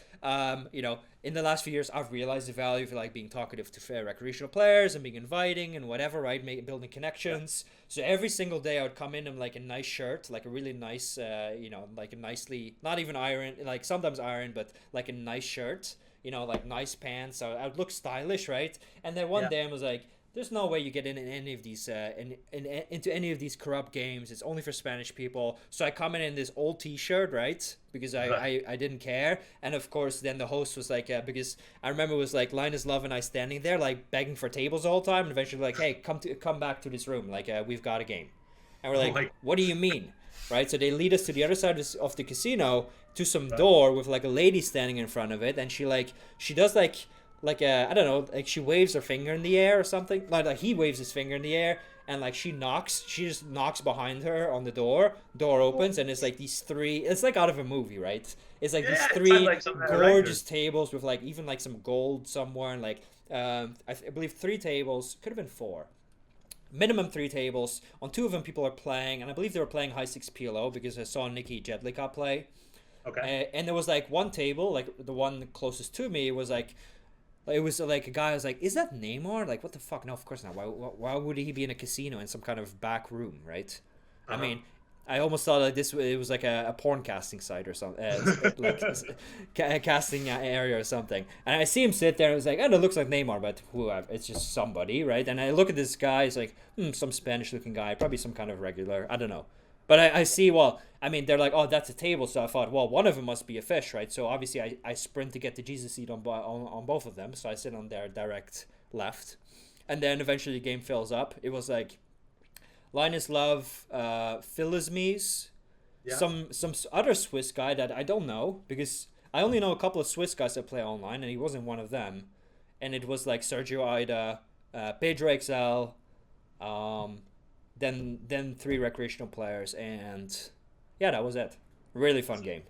you know, in the last few years, I've realized the value of like being talkative to recreational players and being inviting and whatever, right? Building connections. Yeah. So every single day, I would come in like a nice shirt, like a really nice, you know, like a nicely, not even iron, like sometimes iron, but like a nice shirt. You know, like nice pants. So I would look stylish, right? And then one day I was like, there's no way you get in any of these into any of these corrupt games. It's only for Spanish people. So I come in this old T-shirt, right? Because I didn't care. And of course, then the host was like, because I remember it was like LLinusLLove and I standing there, like begging for tables the whole time. And eventually, like, hey, come back to this room. Like, we've got a game. And we're like, what do you mean? Right? So they lead us to the other side of the casino to some door with like a lady standing in front of it, and she does like I don't know, like she waves her finger in the air or something. Like he waves his finger in the air, and like she just knocks behind her on the door. Door opens, and it's like these three. It's like out of a movie, right? It's like these three gorgeous tables with like even like some gold somewhere, and like I believe 3 tables, could have been 4. Minimum 3 tables. On 2 of them, people are playing, and I believe they were playing high 6 PLO because I saw Nikki Jedlicka play. Okay. And there was like one table, like the one closest to me was like, it was like a guy was like, is that Neymar? Like, what the fuck? No, of course not. Why would he be in a casino in some kind of back room, right? I mean, I almost thought like it was like a porn casting site or something, like a casting area or something. And I see him sit there, and I was like, oh, it looks like Neymar, but it's just somebody, right? And I look at this guy, it's like, some Spanish-looking guy, probably some kind of regular, I don't know. But I see, well, I mean, they're like, oh, that's a table. So I thought, well, one of them must be a fish, right? So obviously I sprint to get the Jesus seat on both of them. So I sit on their direct left. And then eventually the game fills up. It was like LLinusLLove, Philismes, some other Swiss guy that I don't know, because I only know a couple of Swiss guys that play online, and he wasn't one of them. And it was like Sergio Ida, Pedro XL, then 3 recreational players, and yeah, that was it. Really fun game.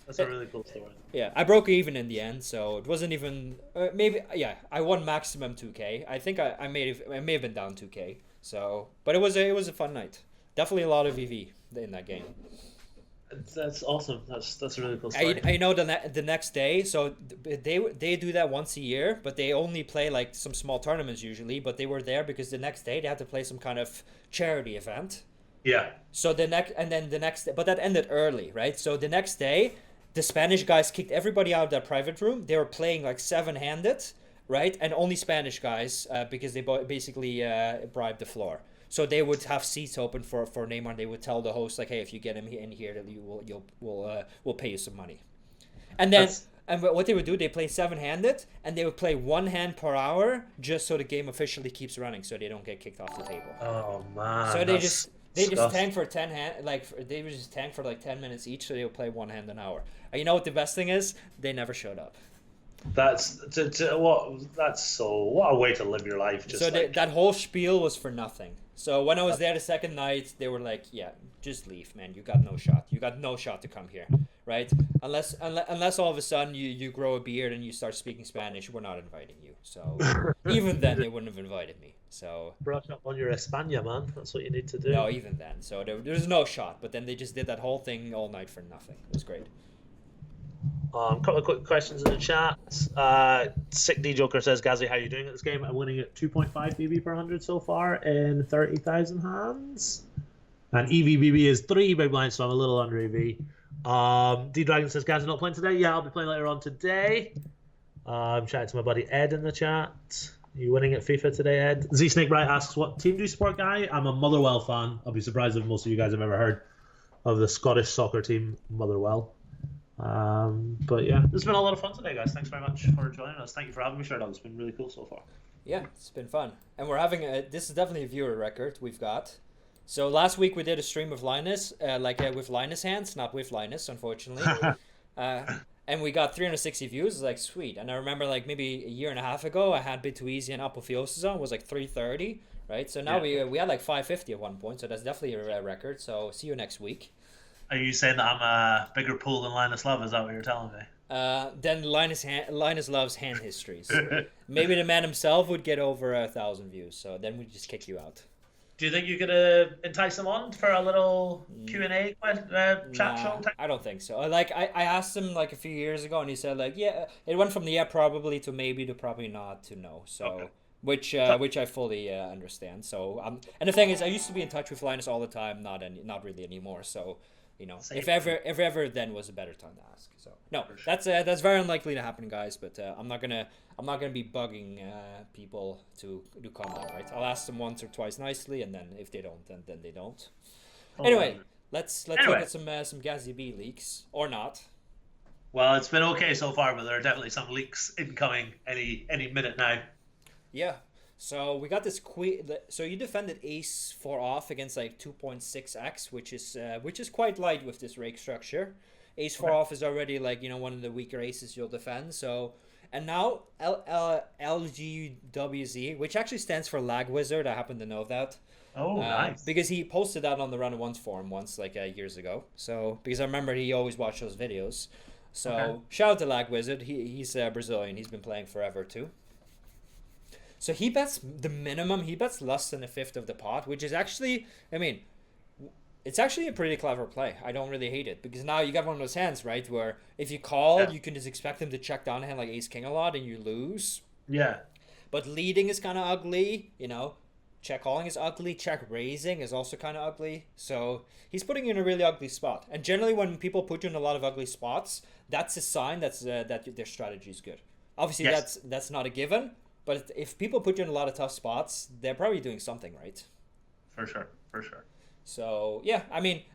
That's a really cool story. Yeah, I broke even in the end, so it wasn't even I won maximum 2K. I think I may have been down 2K. So, but it was a fun night. Definitely a lot of EV in that game. That's awesome. That's a really cool story. I know the next day, so they do that once a year, but they only play like some small tournaments usually. But they were there because the next day they had to play some kind of charity event. Yeah. So the next day, but that ended early, right? So the next day, the Spanish guys kicked everybody out of their private room. They were playing like 7-handed, right? And only Spanish guys, because they basically bribed the floor. So they would have seats open for Neymar. And they would tell the host like, "Hey, if you get him in here, that we'll pay you some money." And then what they would do, they play 7-handed, and they would play 1 hand per hour just so the game officially keeps running, so they don't get kicked off the table. Oh man! So they just tank for 10 hand, like they would just tank for like 10 minutes each, so they would play 1 hand an hour. And you know what the best thing is? They never showed up. What a way to live your life. Just so that whole spiel was for nothing. So when I was there the second night, they were like, "Yeah, just leave, man. You got no shot. You got no shot to come here, right? Unless all of a sudden you grow a beard and you start speaking Spanish, we're not inviting you." So even then, they wouldn't have invited me. So brush up on your España, man. That's what you need to do. No, even then. So there's no shot. But then they just did that whole thing all night for nothing. It was great. A couple of quick questions in the chat. Sick D Joker says, Gazzy, how are you doing at this game? I'm winning at 2.5 BB per 100 so far in 30,000 hands. And EVBB is 3 big blinds, so I'm a little under EV. D Dragon says, Gazzy not playing today? Yeah, I'll be playing later on today. I'm chatting to my buddy Ed in the chat. Are you winning at FIFA today, Ed? Z Snake Bright asks, what team do you support, Guy? I'm a Motherwell fan. I'll be surprised if most of you guys have ever heard of the Scottish soccer team Motherwell. But yeah, this has been a lot of fun today, guys. Thanks very much for joining us. Thank you for having me, Sherdog. It's been really cool so far. Yeah, it's been fun. And we're having this is definitely a viewer record we've got. So last week we did a stream of Linus, with Linus hands, not with Linus, unfortunately. And we got 360 views. It's like, sweet. And I remember like maybe a year and a half ago, I had Bituizi and Apotheosis on. It was like 330, right? So now we had like 550 at one point. So that's definitely a record. So see you next week. Are you saying that I'm a bigger pool than LLinusLLove? Is that what you're telling me? Then LLinusLLove's hand histories. Maybe the man himself would get over 1,000 views. So then we'd just kick you out. Do you think you could entice them on for a little Q&A chat show? I don't think so. Like I asked him like a few years ago, and he said like, yeah, it went from the probably to maybe to probably not to no. So okay. which I fully understand. So and the thing is, I used to be in touch with Linus all the time, not really anymore. So if ever then was a better time to ask. So no, sure. That's very unlikely to happen, guys. But I'm not gonna be bugging people to do comment, right? I'll ask them once or twice nicely, and then if they don't, then they don't. Anyway, let's look at some GazzyB leaks or not. Well, it's been okay so far, but there are definitely some leaks incoming any minute now. Yeah. So we got this so you defended ace 4 off against like 2.6x, which is quite light with this rake structure. Ace 4 off is already like one of the weaker aces you'll defend. So and now LGWZ, which actually stands for Lag Wizard. I happen to know that. Oh, nice. Because he posted that on the Run Once forum once, like years ago. So because I remember he always watched those videos. So shout out to Lag Wizard. He's Brazilian. He's been playing forever too. So he bets the minimum. He bets less than a fifth of the pot, which is actually, it's actually a pretty clever play. I don't really hate it because now you got one of those hands, right, where if you call, you can just expect him to check down a hand like ace king a lot and you lose. Yeah. But leading is kind of ugly, Check calling is ugly. Check raising is also kind of ugly. So he's putting you in a really ugly spot. And generally, when people put you in a lot of ugly spots, that's a sign that their strategy is good. Obviously, that's not a given. But if people put you in a lot of tough spots, they're probably doing something right. For sure. So yeah,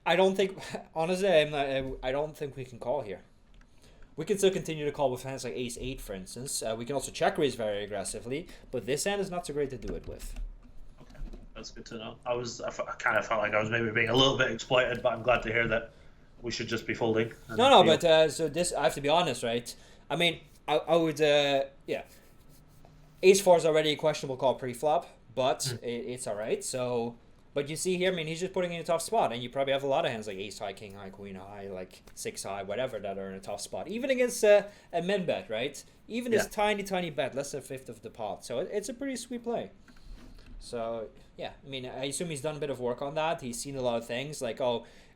I don't think honestly, I don't think we can call here. We can still continue to call with hands like ace 8, for instance. We can also check raise very aggressively, but this hand is not so great to do it with. Okay, that's good to know. I kind of felt like I was maybe being a little bit exploited, but I'm glad to hear that we should just be folding. No, but so this, I have to be honest, right? I would, Ace 4 is already a questionable call pre-flop, but it's all right. So, but you see here, he's just putting in a tough spot, and you probably have a lot of hands like ace high, king high, queen high, like 6 high, whatever, that are in a tough spot. Even against a min bet, right? Even this tiny bet, less than a fifth of the pot. So it's a pretty sweet play. So yeah, I assume he's done a bit of work on that. He's seen a lot of things like,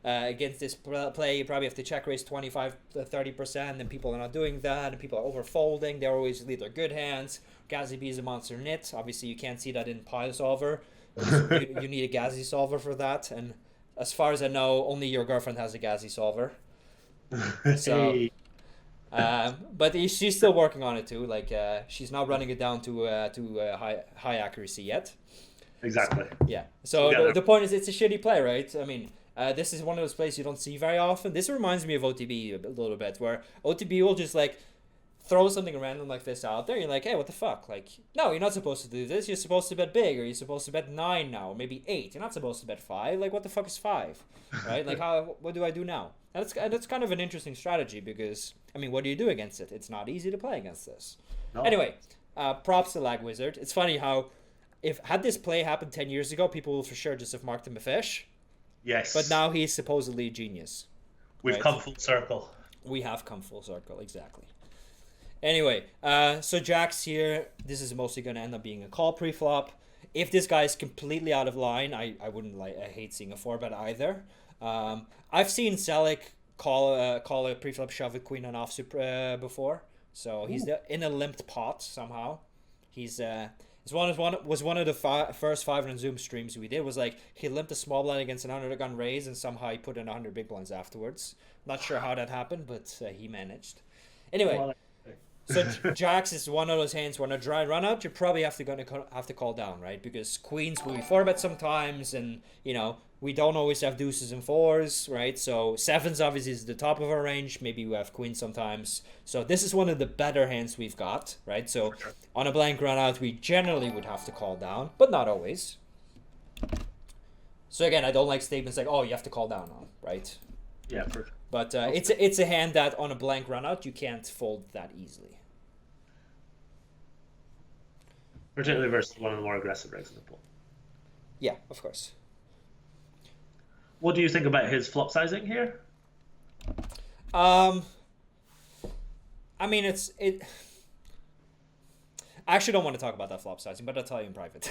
against this play, you probably have to check raise 25 to 30%, and people are not doing that, and people are over folding. They always lead their good hands. GazzyB is a monster nit. Obviously, you can't see that in Pile Solver. You need a Gazzy solver for that, and as far as I know, only your girlfriend has a Gazzy solver. So, but she's still working on it too. Like she's not running it down to high accuracy yet. Exactly. Yeah. So the point is, it's a shitty play, right? This is one of those plays you don't see very often. This reminds me of OTB a little bit, where OTB will just like throw something random like this out there. You're like, hey, what the fuck? Like, no, you're not supposed to do this. You're supposed to bet big, or you're supposed to bet 9 now, or maybe 8. You're not supposed to bet 5. Like, what the fuck is 5? Right? Like, what do I do now? And that's kind of an interesting strategy because, what do you do against it? It's not easy to play against this. No. Anyway, props to Lag Wizard. It's funny how, had this play happened 10 years ago, people will for sure just have marked him a fish. Yes. But now he's supposedly a genius. We've come full circle. We have come full circle, exactly. Anyway, so Jack's here. This is mostly going to end up being a call pre-flop. If this guy is completely out of line, I wouldn't I hate seeing a 4-bet either. I've seen Selleck call a preflop shove with queen and offsuit before. So he's in a limped pot somehow. He's was one of the first 500 Zoom streams we did. Was like he limped a small blind against an under-the-gun raise, and somehow he put in 100 big blinds afterwards. Not sure how that happened, but he managed. Anyway, so jacks is one of those hands when a dry run out, you're probably have to call down, right? Because queens will be 4-bet sometimes, and we don't always have deuces and fours, right? So sevens obviously is the top of our range. Maybe we have queens sometimes. So this is one of the better hands we've got, right? So on a blank run out, we generally would have to call down, but not always. So again, I don't like statements like, "Oh, you have to call down on," right? Yeah, for sure. But it's a hand that on a blank run out you can't fold that easily. Particularly versus one of the more aggressive rigs in the pool. Yeah, of course. What do you think about his flop sizing here? I mean, I actually don't want to talk about that flop sizing, but I'll tell you in private.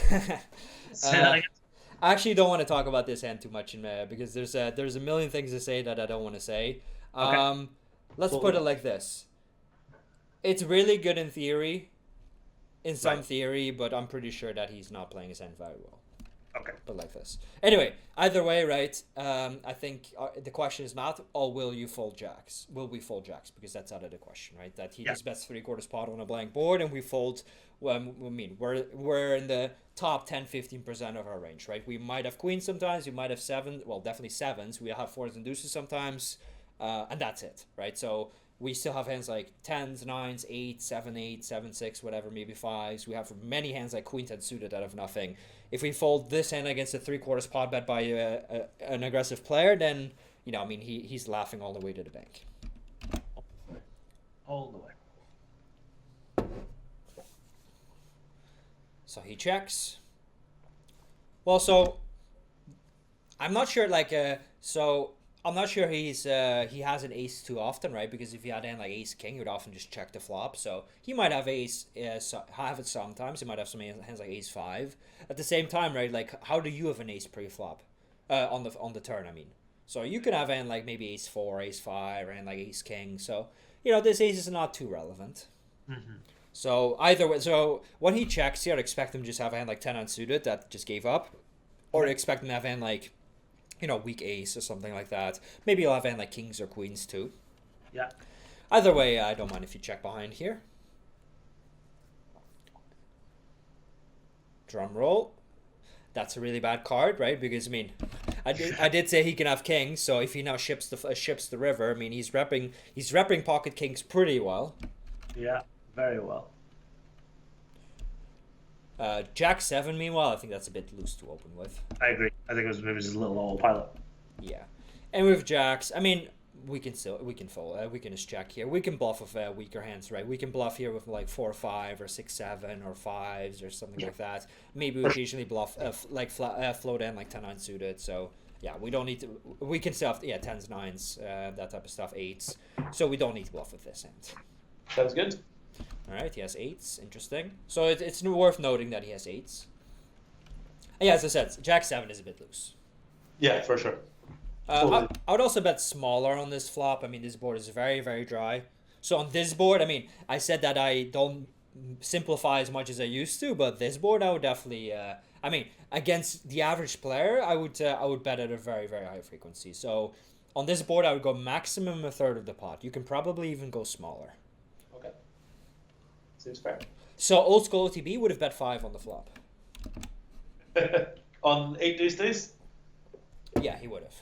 I actually don't want to talk about this hand too much because there's a million things to say that I don't want to say. Okay. Let's put it like this. It's really good in theory, in some theory, but I'm pretty sure that he's not playing his hand very well. Okay. But like this. Anyway, either way, right, I think the question is not, will you fold jacks? Will we fold jacks? Because that's out of the question, right? That he just bets 3/4 pot on a blank board and we fold. Well, I mean, we're in the top 10-15% of our range, right? We might have queens sometimes. We might have definitely sevens. We have fours and deuces sometimes. And that's it, right? So we still have hands like 10s, 9s, 8, 7, 8, 7, 6, whatever, maybe 5s. We have many hands like queen 10 suited out of nothing. If we fold this hand against a 3/4 pot bet by an aggressive player, then, he's laughing all the way to the bank. All the way. So he checks. Well, so I'm not sure, I'm not sure he has an ace too often, right? Because if he had a hand like ace king, he would often just check the flop. So he might have have it sometimes. He might have some hands like ace 5. At the same time, right? Like, how do you have an ace pre-flop on the turn? I mean, so you could have a hand like maybe ace 4, ace 5, and like ace king. So this ace is not too relevant. Mm-hmm. So either way, so when he checks, you'd expect him to just have a hand like 10 unsuited that just gave up, or expect him to have a hand like weak ace or something like that. Maybe you'll have a hand like kings or queens too. Yeah. Either way, I don't mind if you check behind here. Drum roll. That's a really bad card, right? Because I did say he can have kings, so if he now ships the river, he's repping pocket kings pretty well. Yeah, very well. Jack 7, meanwhile, I think that's a bit loose to open with. I agree. I think it was maybe just a little autopilot. Yeah, and with jacks, we can fold. We can just check here. We can bluff with weaker hands, right? We can bluff here with like 4, 5, or 6, 7, or 5s, or something like that. Maybe we occasionally bluff float in like 10 unsuited. So yeah, we don't need to. We can still have 10s, 9s, that type of stuff, 8s. So we don't need to bluff with this hand. Sounds good. All right, he has 8s. Interesting. So it's worth noting that he has 8s. And yeah, as I said, Jack 7 is a bit loose. Yeah, for sure. I would also bet smaller on this flop. This board is very, very dry. So on this board, I said that I don't simplify as much as I used to, but this board I would definitely. Against the average player, I would bet at a very, very high frequency. So on this board, I would go maximum a third of the pot. You can probably even go smaller. Okay. Seems fair. So old school OTB would have bet 5 on the flop. On 8 deuce deuce? Yeah, he would have.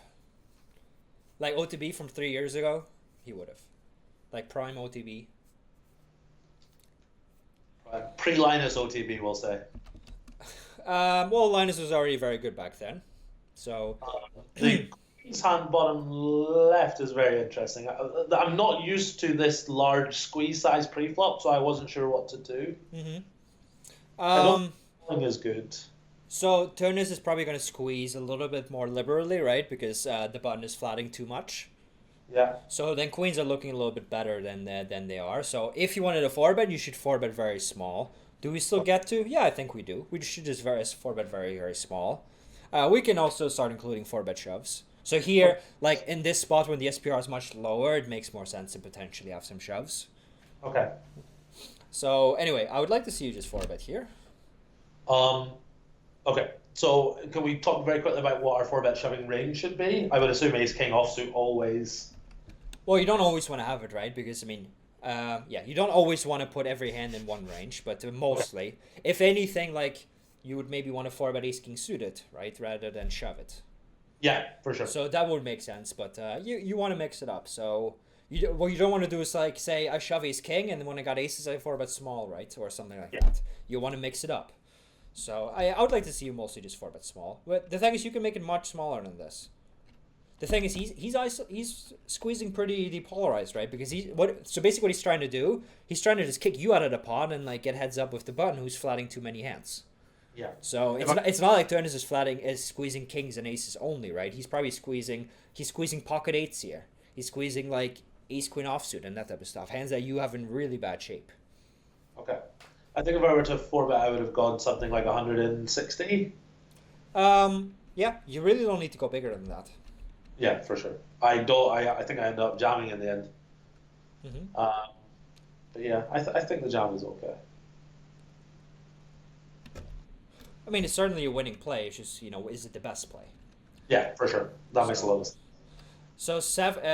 Like OTB from 3 years ago, he would have. Like prime OTB. Pre-Linus OTB, we'll say. Well, Linus was already very good back then. So the Queen's hand bottom left is very interesting. I'm not used to this large squeeze size pre-flop, so I wasn't sure what to do. Mm-hmm. I don't think is good. So Turnus is probably going to squeeze a little bit more liberally, right? Because the button is flatting too much. Yeah. So then queens are looking a little bit better than they are. So if you wanted a 4-bet, you should 4-bet very small. Do we still get to? Yeah, I think we do. We should just 4-bet very, very small. We can also start including 4-bet shoves. So here, like in this spot when the SPR is much lower, it makes more sense to potentially have some shoves. Okay. So anyway, I would like to see you just 4-bet here. Okay. So can we talk very quickly about what our 4-bet shoving range should be? I would assume ace king offsuit always. Well, you don't always want to have it, right? Because I mean, yeah, you don't always want to put every hand in one range, but mostly, if anything, like you would maybe want to 4-bet ace king suited, right, rather than shove it. Yeah, for sure. So that would make sense, but you want to mix it up. So what you don't want to do is like say I shove ace king, and then when I got aces I 4-bet small, right, or something like that. You want to mix it up. So I would like to see you mostly just 4-bet small. But the thing is, you can make it much smaller than this. The thing is, he's squeezing pretty depolarized, right? Because so basically what he's trying to do, he's trying to just kick you out of the pot and like get heads up with the button who's flatting too many hands. Yeah. So it's not like Turnus is squeezing kings and aces only, right? He's probably squeezing pocket eights here. He's squeezing like ace queen offsuit and that type of stuff. Hands that you have in really bad shape. Okay. I think if I were to 4-bet, I would have gone something like 160. Yeah, you really don't need to go bigger than that. Yeah, for sure. I don't. I think I end up jamming in the end. Mm-hmm. But yeah, I think the jam is okay. I mean, it's certainly a winning play. It's just, is it the best play? Yeah, for sure. That makes a lot of sense. So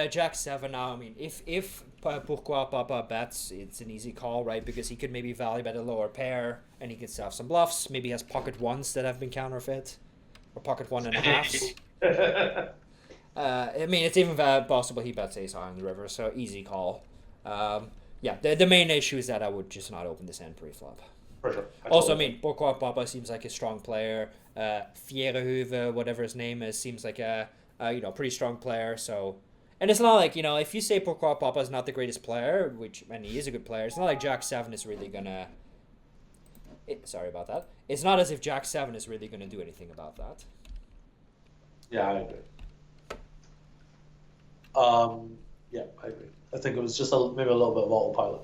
Jack 7 now. I mean, if Pourquoi Papa bets, it's an easy call, right? Because he could maybe value bet a lower pair, and he could have some bluffs. Maybe he has pocket ones that have been counterfeit, or pocket 1.5s. I mean, it's even possible he bets ace high on the river, so easy call. Yeah, the main issue is that I would just not open this hand pre-flop. For sure. Also, I mean, Pourquoi Papa seems like a strong player. Fierehuve, whatever his name is, seems like a pretty strong player. So, and it's not like, if you say Pourquoi Papa is not the greatest player, and he is a good player, it's not like Jack 7 is really gonna. Sorry about that. It's not as if Jack 7 is really gonna do anything about that. Yeah, I agree. Yeah, I agree. I think it was just maybe a little bit of autopilot.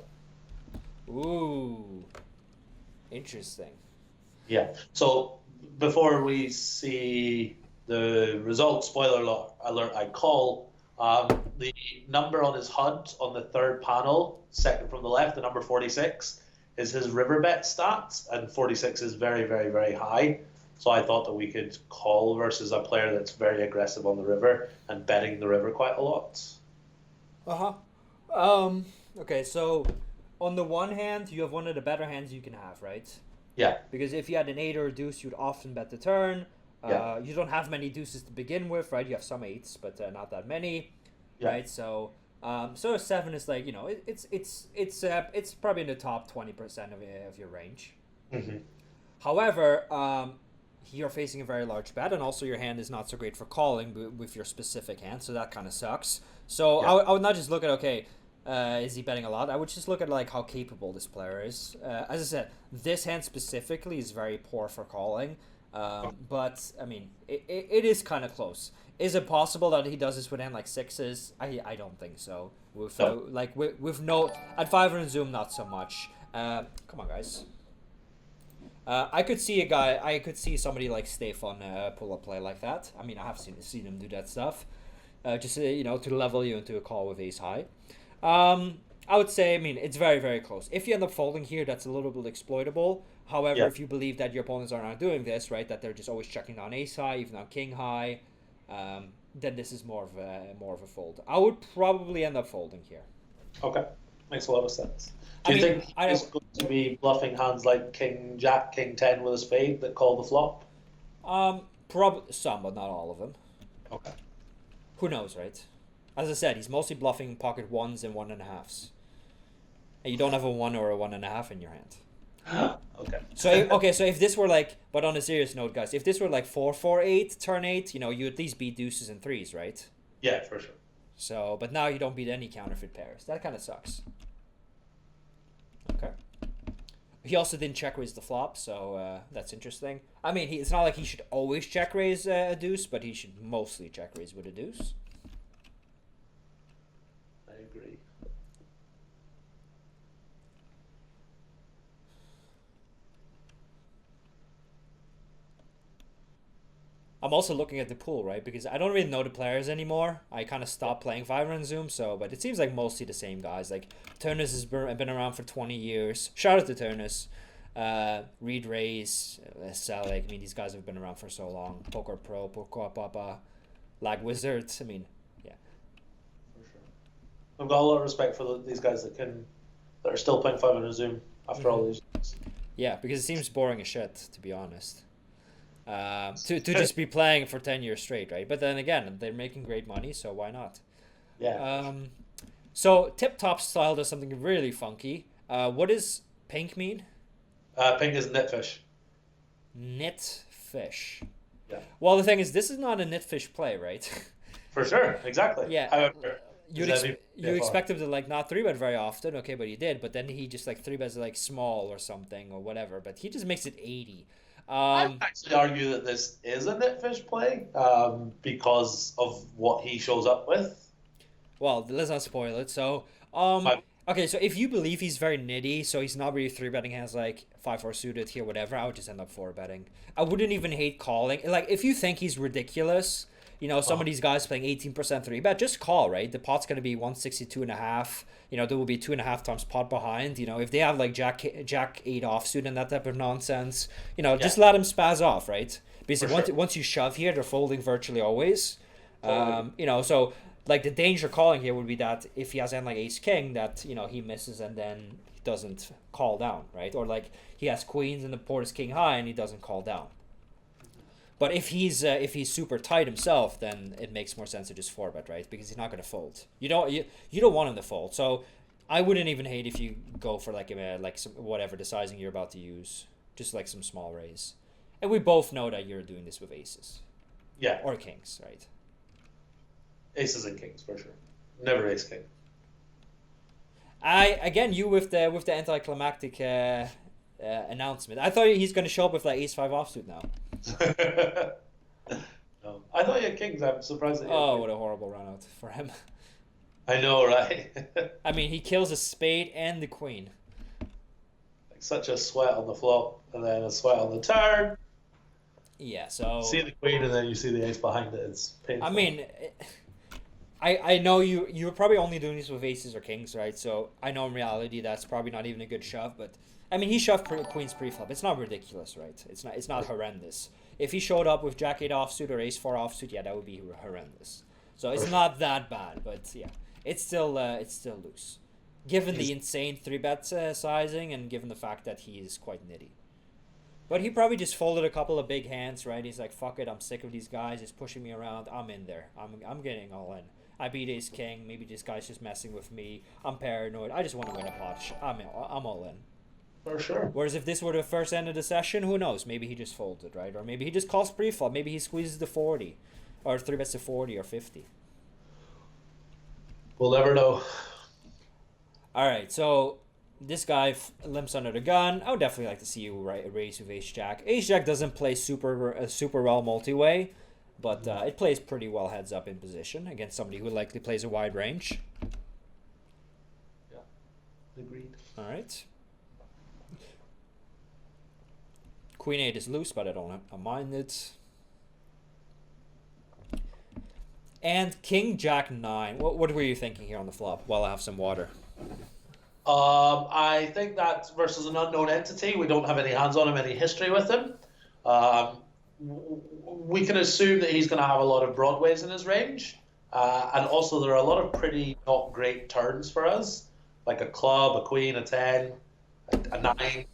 Ooh, interesting. Yeah. So before we see the results, spoiler alert, I call the number on his HUD on the third panel, second from the left, the number 46, is his river bet stats, and 46 is very, very, very high. So I thought that we could call versus a player that's very aggressive on the river and betting the river quite a lot. Okay, so on the one hand, you have one of the better hands you can have, right? Yeah. Because if you had an 8 or a deuce, you'd often bet the turn. Yeah. You don't have many deuces to begin with, right? You have some 8s, but not that many, right? So, so a 7 is like, it's probably in the top 20% of your range. Mm-hmm. However, you're facing a very large bet, and also your hand is not so great for calling with your specific hand, so that kind of sucks. So Yeah. I would not just look at, okay, is he betting a lot? I would just look at like how capable this player is. As I said, this hand specifically is very poor for calling, but I mean, it is kind of close. Is it possible that he does this with hand like 6s? I don't think so. With with no at 500 zoom, not so much. Come on, guys. I could see somebody like Stefan pull a play like that. I mean, I have seen him do that stuff. Just to level you into a call with ace high. I would say, I mean, it's very, very close. If you end up folding here, that's a little bit exploitable. However, if you believe that your opponents are not doing this, right, that they're just always checking down ace high, even on king high, then this is more of a fold. I would probably end up folding here. Okay, makes a lot of sense. Do you think he's going to be bluffing hands like King Jack, King 10 with a spade that call the flop? Probably some, but not all of them. Okay. Who knows, right? As I said, he's mostly bluffing pocket 1s and 1.5s. And you don't have a 1 or a 1.5 in your hand. Okay. So if this were like, but on a serious note, guys, if this were like 4-4-8, turn 8, you at least beat deuces and 3s, right? Yeah, for sure. So, but now you don't beat any counterfeit pairs. That kind of sucks. Okay. He also didn't check raise the flop, so that's interesting. I mean, it's not like he should always check raise a deuce, but he should mostly check raise with a deuce. I agree. I'm also looking at the pool, right? Because I don't really know the players anymore. I kind of stopped playing Fiverr and Zoom, so but it seems like mostly the same guys. Like Turnus has been around for 20 years. Shout out to Turnus. Reed Reyes, Selig. I mean, these guys have been around for so long. Poker Pro, Poker Papa, Lag Wizards. I mean, yeah. For sure. I've got a lot of respect for these guys that are still playing Fiverr and Zoom after all these years. Yeah, because it seems boring as shit, to be honest. To just be playing for 10 years straight, right? But then again, they're making great money, so why not? Yeah. So Tip Top Style does something really funky. What does pink mean? Pink is knitfish. Knitfish. Yeah. Well, the thing is, this is not a knitfish play, right? For sure, exactly. Yeah. However, you expect him to like not 3-bet very often, okay, but he did. But then he just like 3-bets like small or something or whatever. But he just makes it 80. I'd actually argue that this is a knitfish play because of what he shows up with. Well, let's not spoil it. So, okay, so if you believe he's very nitty, so he's not really 3-betting hands like 5-4 suited here, whatever, I would just end up 4-betting. I wouldn't even hate calling. Like, if you think he's ridiculous, you know, some of these guys playing 18% 3-bet, just call, right? The pot's going to be 162.5. You know, there will be 2.5 times pot behind. You know, if they have like Jack 8 offsuit and that type of nonsense, you know, just let them spaz off, right? Because once you shove here, they're folding virtually always. You know, so like the danger calling here would be that if he has hand like ace king, that, you know, he misses and then he doesn't call down, right? Or like he has queens and the board is king high and he doesn't call down. But if he's super tight himself, then it makes more sense to just 4-bet, right? Because he's not going to fold. You don't want him to fold. So I wouldn't even hate if you go for like some whatever the sizing you're about to use, just like some small raise. And we both know that you're doing this with aces. Yeah. Or kings, right? Aces and kings for sure. Never ace king. You with the anticlimactic announcement. I thought he's going to show up with like ace 5 offsuit now. No, I thought you had kings. I'm surprised that you had what a horrible run out for him. I know, right? I mean, he kills a spade and the queen. Like such a sweat on the flop and then a sweat on the turn. Yeah, so... You see the queen and then you see the ace behind it. It's painful. I mean, I know you're probably only doing this with aces or kings, right? So I know in reality that's probably not even a good shove, but... I mean, he shoved queen's preflop. It's not ridiculous, right? It's not horrendous. If he showed up with Jack 8 offsuit or Ace 4 offsuit, yeah, that would be horrendous. So it's not that bad, but yeah, it's still loose, given the insane 3-bet sizing and given the fact that he is quite nitty. But he probably just folded a couple of big hands, right? He's like, fuck it, I'm sick of these guys. It's pushing me around. I'm in there. I'm getting all in. I beat Ace King. Maybe this guy's just messing with me. I'm paranoid. I just want to win a pot. I'm all in. For sure. Whereas if this were the first end of the session, who knows? Maybe he just folded, right? Or maybe he just calls pre-flop. Maybe he squeezes the 40. Or 3-bets to 40 or 50. We'll never know. Alright, so this guy limps under the gun. I would definitely like to see you raise with Ace-Jack. Ace-Jack doesn't play super well multi-way, but it plays pretty well heads up in position against somebody who likely plays a wide range. Yeah, agreed. Alright. Queen 8 is loose, but I don't mind it. And King Jack 9. What were you thinking here on the flop? While I have some water. I think that versus an unknown entity, we don't have any hands on him, any history with him. We can assume that he's going to have a lot of broadways in his range. And also there are a lot of pretty not great turns for us, like a club, a queen, a 10, a 9.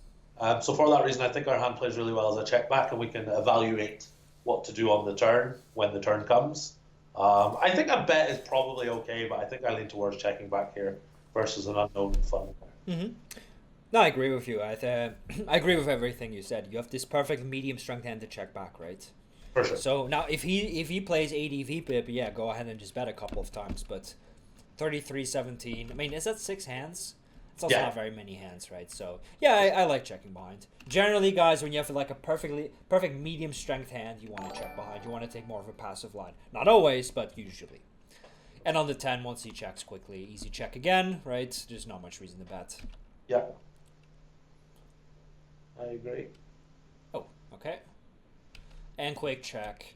So for that reason, I think our hand plays really well as a check back, and we can evaluate what to do on the turn when the turn comes. I think a bet is probably okay, but I think I lean towards checking back here versus an unknown fun. Mm-hmm. No, I agree with you. I agree with everything you said. You have this perfect medium strength hand to check back, right? For sure. So now if he plays 80 VPIP, yeah, go ahead and just bet a couple of times. But 33-17. I mean, is that 6 hands? It's also not very many hands, right? So yeah, I like checking behind. Generally, guys, when you have like a perfect medium strength hand, you want to check behind. You want to take more of a passive line. Not always, but usually. And on the 10, once he checks quickly, easy check again, right? There's not much reason to bet. Yeah. I agree. Oh, okay. And quick check.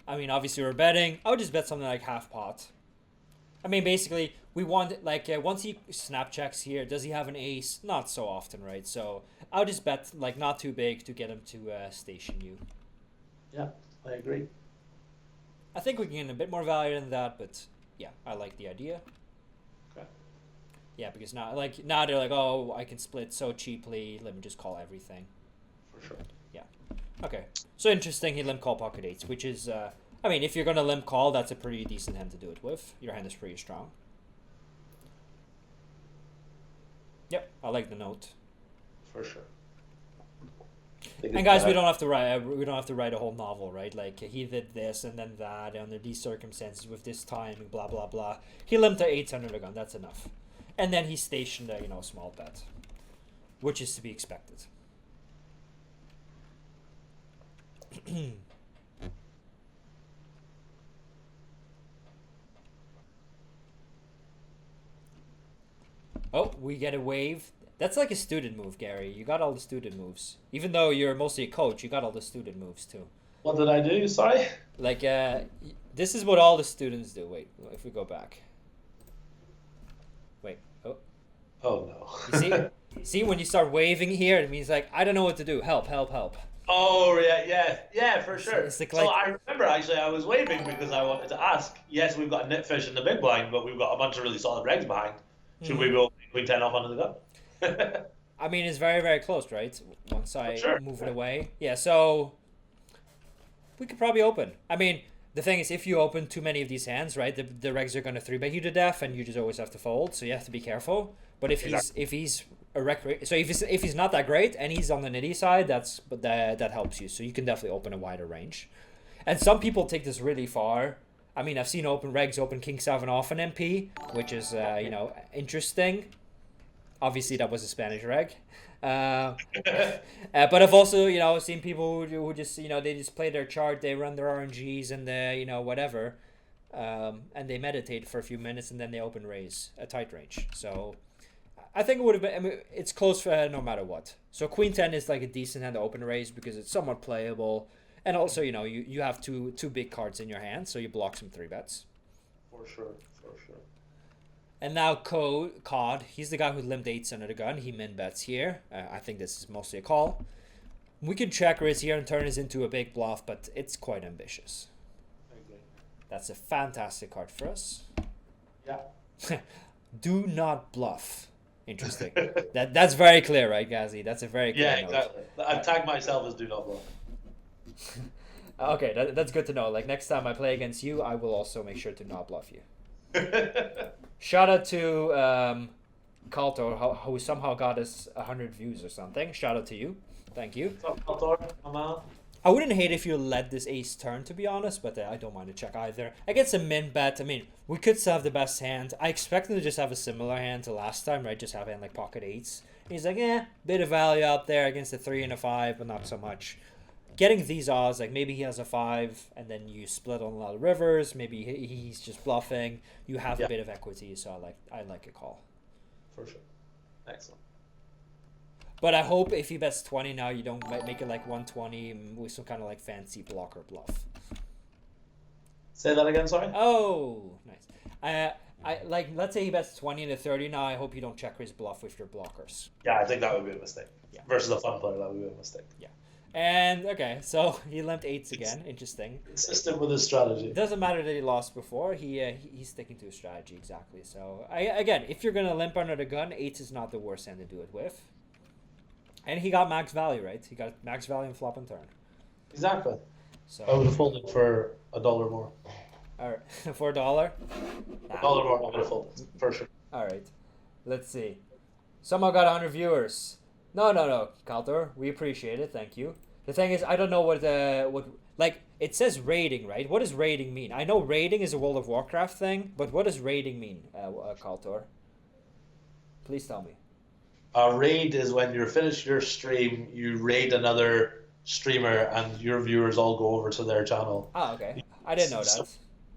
I mean, obviously we're betting. I would just bet something like half pot. I mean, basically, we want, like, once he snap checks here, does he have an ace? Not so often, right? So I'll just bet, like, not too big to get him to station you. Yeah, I agree. I think we can get a bit more value than that, but yeah, I like the idea. Okay. Yeah, because now they're like, oh, I can split so cheaply. Let me just call everything. For sure. Yeah. Okay. So interesting. He limp call pocket eights, which is, I mean, if you're gonna limp call, that's a pretty decent hand to do it with. Your hand is pretty strong. Yep, I like the note. For sure. And guys, we don't have to write a whole novel, right? Like, he did this and then that under these circumstances with this timing, blah blah blah. He limped to 8 under the gun. That's enough. And then he stationed a small bet, which is to be expected. Oh, we get a wave. That's like a student move, Gary. You got all the student moves. Even though you're mostly a coach, you got all the student moves too. What did I do? Sorry? Like, this is what all the students do. Wait, if we go back. Wait, oh. Oh, no. You see, when you start waving here, it means like, I don't know what to do. Help, help, help. Oh, yeah, for sure. It's like, so I remember, actually, I was waving because I wanted to ask, yes, we've got a nit fish in the big blind, but we've got a bunch of really solid regs behind. Should we go queen 10 off under the gun? I mean, it's very, very close, right? Once I Sure. move it away. Yeah, so we could probably open. I mean, the thing is, if you open too many of these hands, right, the regs are going to 3-bet you to death, and you just always have to fold, so you have to be careful. But if he's a so if he's not that great and he's on the nitty side, that helps you. So you can definitely open a wider range. And some people take this really far. I mean, I've seen open regs open king 7 off an MP, which is interesting. Obviously, that was a Spanish reg. But I've also, seen people who just, they just play their chart, they run their RNGs and whatever, and they meditate for a few minutes and then they open raise a tight range. So I think it would have been, I mean, it's close for no matter what. So queen 10 is like a decent hand to open raise because it's somewhat playable. And also, you have two big cards in your hand, so you block some 3-bets. For sure. And now Cod, he's the guy who limped 8s under the gun. He min bets here. I think this is mostly a call. We can check raise here and turn this into a big bluff, but it's quite ambitious. I agree. That's a fantastic card for us. Yeah. Do not bluff. Interesting. That's very clear, right, Gazzy? That's a very clear note. Exactly. I've tagged myself as do not bluff. Okay, that's good to know. Like, next time I play against you, I will also make sure to not bluff you. Shout out to Kaltor, who somehow got us 100 views or something. Shout out to you. Thank you. What's up, Kaltor? Come on. I wouldn't hate if you let this ace turn, to be honest, but I don't mind to check either. Against a min bet, I mean, we could still have the best hand. I expect him to just have a similar hand to last time, right? Just have hand like pocket 8s. And he's like, bit of value out there against a 3 and a 5, but not so much. Getting these odds, like maybe he has a 5, and then you split on a lot of rivers. Maybe he's just bluffing. You have a bit of equity, so I like a call. For sure. Excellent. But I hope if he bets 20 now, you don't make it like 120 with some kind of like fancy blocker bluff. Say that again, sorry? Oh, nice. Let's say he bets 20 to 30 now. I hope you don't check his bluff with your blockers. Yeah, I think that would be a mistake. Yeah. Versus a fun player, that would be a mistake. Yeah. And, okay, so he limped 8s again. Interesting. Consistent with his strategy. It doesn't matter that he lost before. He's sticking to his strategy, exactly. So, again, if you're going to limp under the gun, 8s is not the worst hand to do it with. And he got max value, right? He got max value in flop and turn. Exactly. So I would have folded for $1 more. All right, for $1? $1 more, I would have folded, for sure. All right, let's see. Somehow got 100 viewers. No, Kaltor, we appreciate it. Thank you. The thing is, I don't know what like it says rating, right? What does rating mean? I know rating is a World of Warcraft thing, but what does rating mean, Kaltor? Please tell me. Raid is when you finish your stream, you raid another streamer, and your viewers all go over to their channel. Ah, okay. I didn't know that.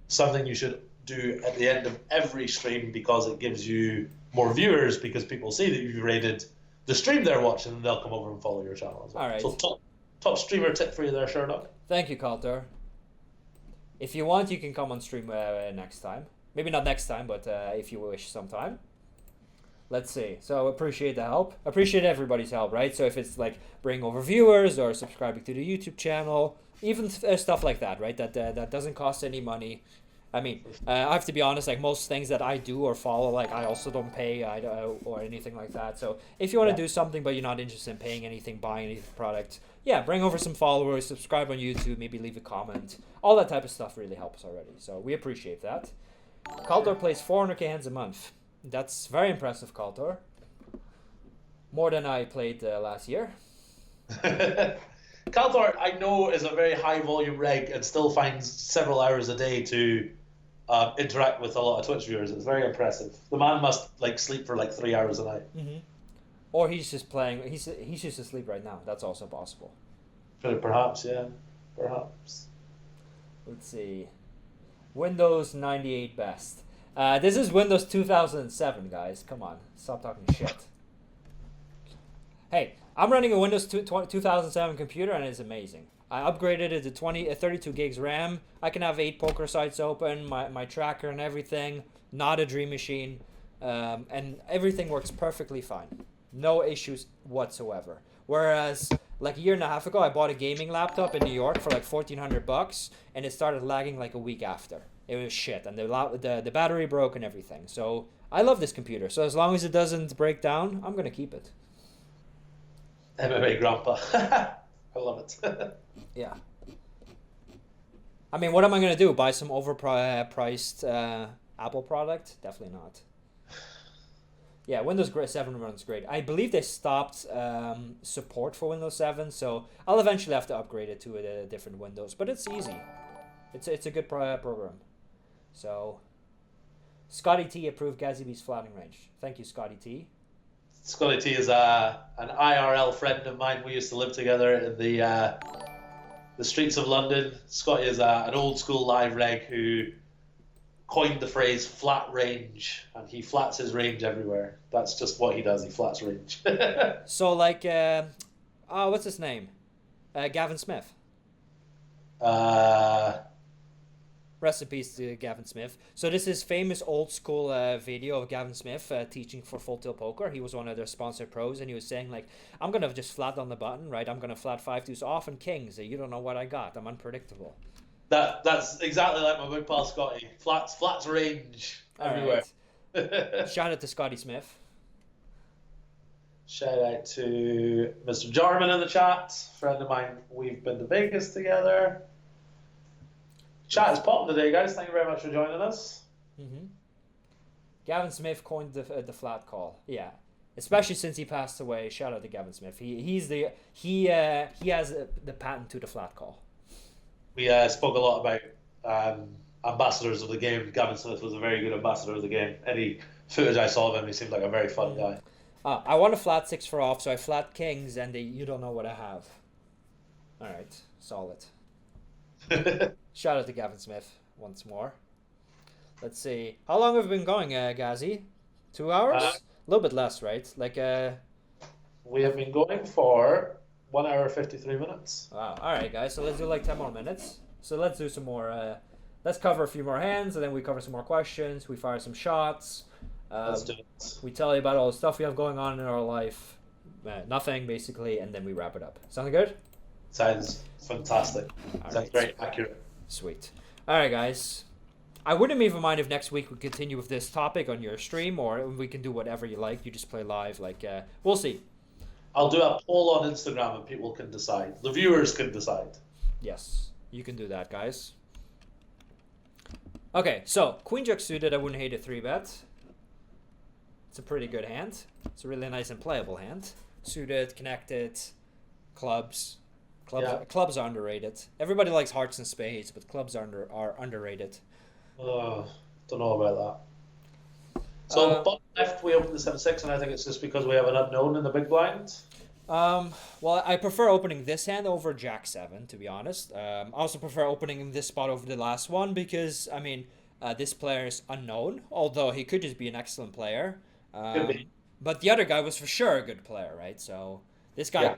Something you should do at the end of every stream because it gives you more viewers because people see that you've raided the stream they're watching and they'll come over and follow your channel as well. All right. So top streamer tip for you there, Sherdog. Thank you, Kaltor. If you want, you can come on stream next time. Maybe not next time, but if you wish sometime. Let's see. So appreciate the help. Appreciate everybody's help, right? So if it's like bringing over viewers or subscribing to the YouTube channel, even stuff like that, right? That doesn't cost any money. I mean, I have to be honest, like most things that I do or follow, like I also don't pay or anything like that. So if you want to do something but you're not interested in paying anything, buying any product, yeah, bring over some followers, subscribe on YouTube, maybe leave a comment. All that type of stuff really helps already. So we appreciate that. Kaltor plays 400k hands a month. That's very impressive, Kaltor. More than I played last year. Kaltor, I know, is a very high volume reg and still finds several hours a day to interact with a lot of Twitch viewers. It's very impressive. The man must like sleep for like 3 hours a night. Mm-hmm. Or he's just playing. He's just asleep right now. That's also possible. Perhaps, yeah. Perhaps. Let's see. Windows 98 best. This is Windows 2007, guys. Come on, stop talking shit. Hey, I'm running a Windows 2007 computer and it's amazing. I upgraded it to 32 gigs RAM. I can have 8 poker sites open, my tracker and everything. Not a dream machine. And everything works perfectly fine. No issues whatsoever. Whereas, like a year and a half ago, I bought a gaming laptop in New York for like $1,400 and it started lagging like a week after. It was shit, and the battery broke and everything. So I love this computer. So as long as it doesn't break down, I'm gonna keep it. MMA grandpa. I love it. Yeah. I mean, what am I gonna do? Buy some overpriced Apple product? Definitely not. Yeah, Windows 7 runs great. I believe they stopped support for Windows 7, so I'll eventually have to upgrade it to a different Windows. But it's easy. It's a good program. So, Scotty T approved GazzyB's flatting range. Thank you, Scotty T. Scotty T is an IRL friend of mine. We used to live together in the streets of London. Scotty is an old school live reg who coined the phrase flat range, and he flats his range everywhere. That's just what he does. He flats range. So, like, what's his name? Gavin Smith. Rest in peace to Gavin Smith. So this is famous old school video of Gavin Smith teaching for Full Tilt Poker. He was one of their sponsored pros, and he was saying like, I'm gonna just flat on the button, right? I'm gonna flat 5-2s off and kings. You don't know what I got. I'm unpredictable. That's exactly like my big pal Scotty. Flats range everywhere. Right. Shout out to Scotty Smith. Shout out to Mr. Jarman in the chat, friend of mine. We've been to Vegas together. Chat is popping today, guys. Thank you very much for joining us. Mm-hmm. Gavin Smith coined the flat call. Yeah, especially since he passed away. Shout out to Gavin Smith. He has the patent to the flat call. We spoke a lot about ambassadors of the game. Gavin Smith was a very good ambassador of the game. Any footage I saw of him, he seemed like a very fun guy. I want a flat 6 for off, so I flat kings, and you don't know what I have. All right, solid. Shout out to Gavin Smith once more. Let's see. How long have we been going, Gazzy? 2 hours? A little bit less, right? Like we have been going for 1 hour 53 minutes. Wow. All right, guys. So let's do like 10 more minutes. So let's do some more. Let's cover a few more hands, and then we cover some more questions. We fire some shots. Let's do it. We tell you about all the stuff we have going on in our life. Nothing, basically, and then we wrap it up. Sound good? Sounds fantastic. Sounds very accurate. Sweet. All right, guys. I wouldn't even mind if next week we continue with this topic on your stream, or we can do whatever you like. You just play live. Like, we'll see. I'll do a poll on Instagram and people can decide. The viewers can decide. Yes, you can do that, guys. Okay, so Queen Jack suited, I wouldn't hate a 3-bet. It's a pretty good hand. It's a really nice and playable hand. Suited, connected, clubs. Clubs are underrated. Everybody likes hearts and spades, but clubs are underrated. Don't know about that. So bottom left, we open the 7-6, and I think it's just because we have an unknown in the big blind. Well, I prefer opening this hand over Jack 7, to be honest. I also prefer opening this spot over the last one because, I mean, this player is unknown, although he could just be an excellent player. Could be. But the other guy was for sure a good player, right? So this guy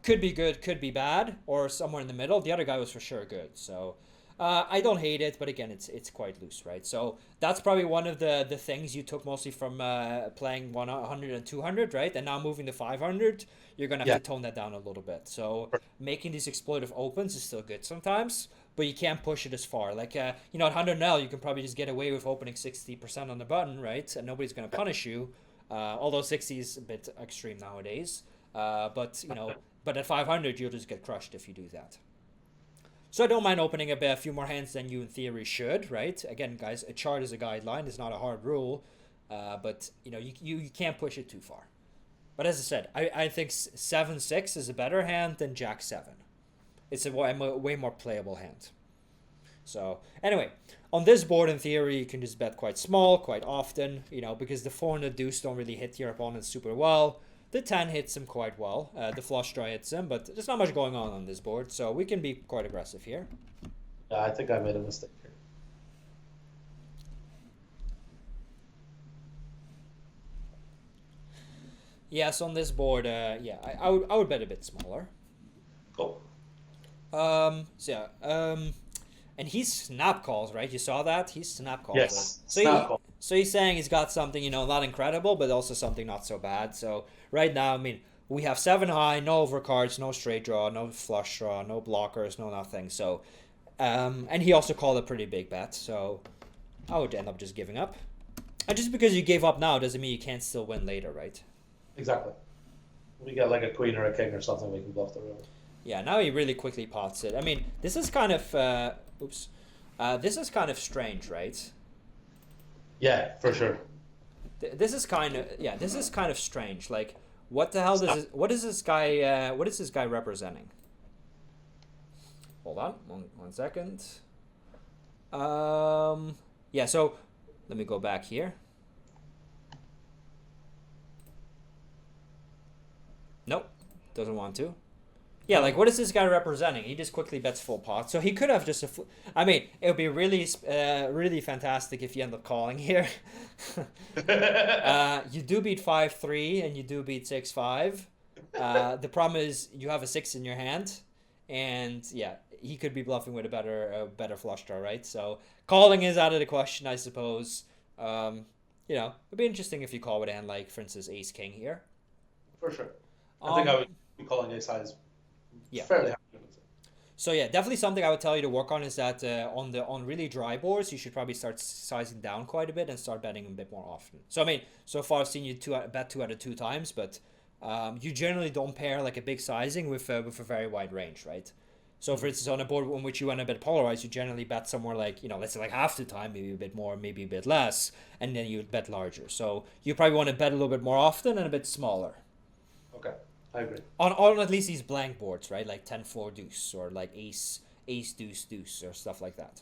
could be good, could be bad, or somewhere in the middle. The other guy was for sure good. So I don't hate it, but again, it's quite loose, right? So that's probably one of the things you took mostly from playing 100 and 200, right? And now moving to 500, you're gonna have Yeah. to tone that down a little bit. So making these exploitive opens is still good sometimes, but you can't push it as far. Like you know, at 100L, you can probably just get away with opening 60% on the button, right? And nobody's gonna punish you. Although 60 is a bit extreme nowadays. But you know, but at 500, you'll just get crushed if you do that. So I don't mind opening a few more hands than you in theory should, right? Again, guys, a chart is a guideline. It's not a hard rule. But, you know, you can't push it too far. But as I said, I think 7-6 is a better hand than Jack-7. It's a way more playable hand. So, anyway, on this board, in theory, you can just bet quite small, quite often, you know, because the 4 and the deuce don't really hit your opponent super well. The 10 hits him quite well. The flush draw hits him, but there's not much going on this board, so we can be quite aggressive here. Yeah, I think I made a mistake here. Yes, on this board, yeah, I would bet a bit smaller. Cool. And he's snap calls, right? You saw that? He's snap calls. Yes. So he's saying he's got something, you know, not incredible, but also something not so bad. So right now, I mean, we have 7 high, no overcards, no straight draw, no flush draw, no blockers, no nothing. So, and he also called a pretty big bet. So I would end up just giving up. And just because you gave up now doesn't mean you can't still win later, right? Exactly. We get like a queen or a king or something, we can bluff the river. Yeah, now he really quickly pots it. I mean, this is kind of, this is kind of strange, right? Yeah, for sure. This is kind of strange. Like, what the hell what is this guy representing? Hold on, one second. Yeah, so let me go back here. Nope, doesn't want to. Yeah, like, what is this guy representing? He just quickly bets full pot. So he could have just... I mean, it would be really, really fantastic if you end up calling here. You do beat 5-3, and you do beat 6-5. The problem is you have a 6 in your hand. And, yeah, he could be bluffing with a better flush draw, right? So calling is out of the question, I suppose. You know, it'd be interesting if you call with a hand like, for instance, Ace-King here. For sure. I think I would be calling ace-highs. Yeah. Fairly happy with it. So yeah, definitely something I would tell you to work on is that on really dry boards, you should probably start sizing down quite a bit and start betting a bit more often. So I mean, so far I've seen you bet 2 out of 2 times, but you generally don't pair like a big sizing with a very wide range, right? So for instance, on a board in which you want to bet polarized, you generally bet somewhere like, you know, let's say like half the time, maybe a bit more, maybe a bit less, and then you would bet larger. So you probably want to bet a little bit more often and a bit smaller. Okay. I agree. On at least these blank boards, right? Like 10-4 deuce or like ace deuce deuce or stuff like that.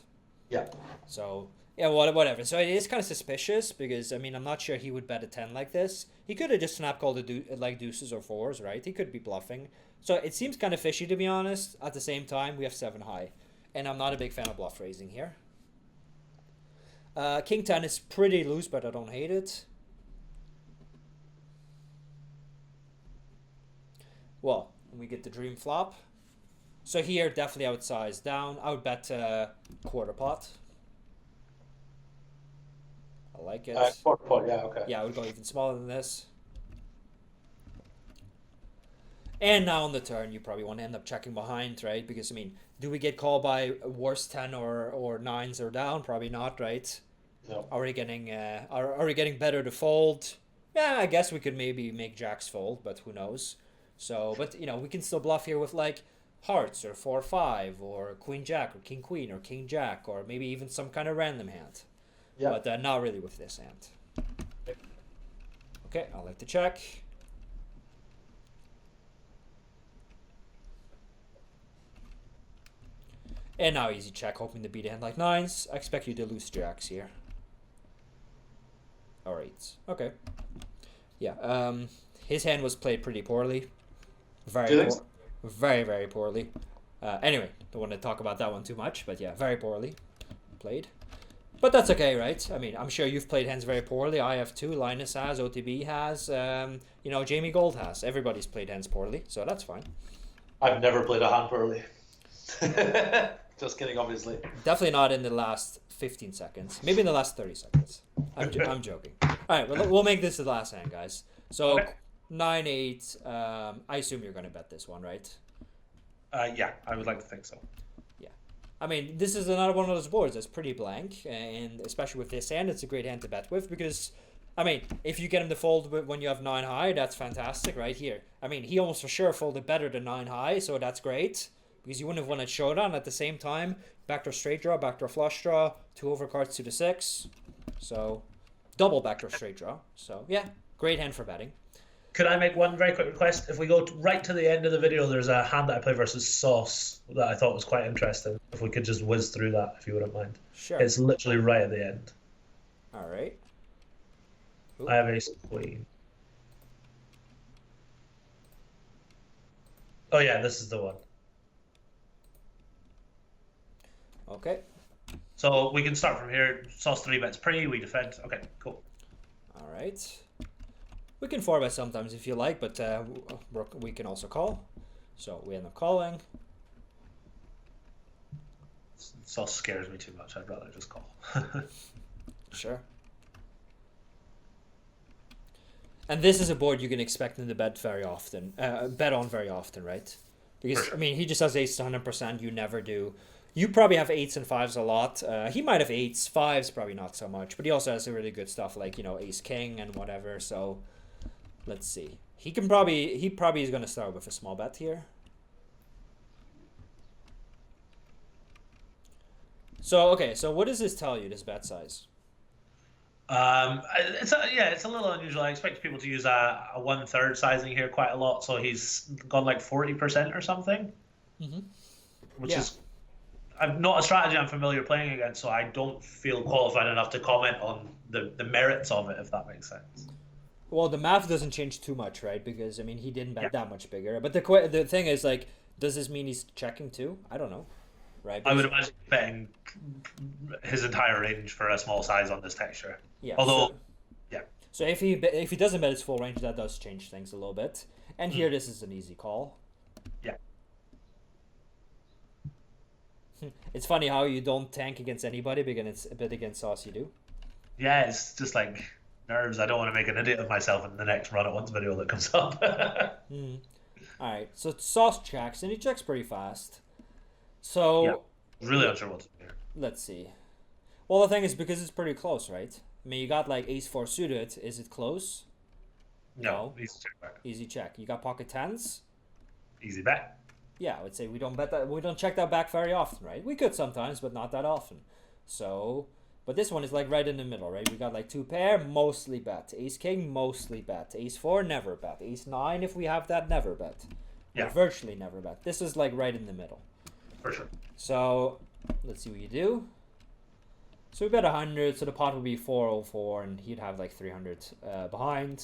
Yeah. So yeah, whatever. So it is kind of suspicious because I mean I'm not sure he would bet a 10 like this. He could have just snap called like deuces or 4s, right? He could be bluffing. So it seems kind of fishy to be honest. At the same time, we have 7 high, and I'm not a big fan of bluff raising here. King 10 is pretty loose, but I don't hate it. Well, we get the dream flop. So here, definitely I would size down. I would bet quarter pot. I like it. Quarter pot, yeah, okay. Yeah, I would go even smaller than this. And now on the turn, you probably want to end up checking behind, right? Because, I mean, do we get called by worse 10 or 9s or down? Probably not, right? No. Are we getting better to fold? Yeah, I guess we could maybe make jacks fold, but who knows? So, but, you know, we can still bluff here with, like, hearts or 4-5 or queen jack or king queen or king jack or maybe even some kind of random hand. Yeah. But not really with this hand. Okay, I'll like to check. And now easy check, hoping to beat a hand like 9s. I expect you to lose jacks here. Or 8s. Okay. Yeah, his hand was played pretty poorly. Very, very poorly. Anyway, don't want to talk about that one too much, but yeah, very poorly played. But that's okay, right? I mean, I'm sure you've played hands very poorly. I have too. Linus has, OTB has, you know, Jamie Gold has. Everybody's played hands poorly, so that's fine. I've never played a hand poorly. Just kidding, obviously. Definitely not in the last 15 seconds. Maybe in the last 30 seconds. I'm joking. All right, we'll make this the last hand, guys. So, Okay. 9-8. I assume you're going to bet this one, right? Yeah, I would like to think so. Yeah. I mean, this is another one of those boards that's pretty blank, and especially with this hand, it's a great hand to bet with because, I mean, if you get him to fold when you have 9 high, that's fantastic right here. I mean, he almost for sure folded better than 9 high, so that's great because you wouldn't have won at showdown. At the same time, backdoor straight draw, backdoor flush draw, 2 overcards to the 6, so double backdoor straight draw. So yeah, great hand for betting. Could I make one very quick request? If we go right to the end of the video, there's a hand that I play versus Sauce that I thought was quite interesting. If we could just whiz through that, if you wouldn't mind. Sure. It's literally right at the end. All right. Ooh. I have ace queen. Oh yeah, this is the one. Okay. So we can start from here. Sauce 3 bets pre, we defend. Okay, cool. All right. We can 4-bet sometimes if you like, but we can also call. So we end up calling. Sauce scares me too much. I'd rather just call. Sure. And this is a board you can expect him to bet very often. Bet on very often, right? Because, Sure. I mean, he just has aces 100%. You never do. You probably have 8s and 5s a lot. He might have 8s. 5s probably not so much. But he also has some really good stuff like, you know, ace king and whatever. So let's see. He probably is going to start with a small bet here. So, okay. So what does this tell you, this bet size? It's a little unusual. I expect people to use a 1/3 sizing here quite a lot. So he's gone like 40% or something, which is not a strategy I'm familiar playing against. So I don't feel qualified enough to comment on the merits of it, if that makes sense. Well, the math doesn't change too much, right? Because I mean, he didn't bet that much bigger. But the thing is, like, does this mean he's checking too? I don't know, right? Because I would imagine betting his entire range for a small size on this texture. yeah. Although, So if he doesn't bet his full range, that does change things a little bit. And here, this is an easy call. Yeah. It's funny how you don't tank against anybody, but against Sauce you do. Yeah, it's just like nerves. I don't want to make an idiot of myself in the next run at once video that comes up. All right, so Sauce checks, and he checks pretty fast. So really unsure what to do here. let's see. Well, the thing is, because it's pretty close, right? I mean, you got like ace 4 suited. Is it close? No, easy check back. Easy check. You got pocket 10s. Easy bet. Yeah, I would say we don't bet that. We don't check that back very often, right? We could sometimes, but not that often. So, but this one is like right in the middle, right? We got like 2 pair, mostly bet. Ace king, mostly bet. Ace 4, never bet. Ace 9, if we have that, never bet. Yeah. Or virtually never bet. This is like right in the middle. For sure. So let's see what you do. So we bet 100, so the pot would be 404, and he'd have like 300 behind,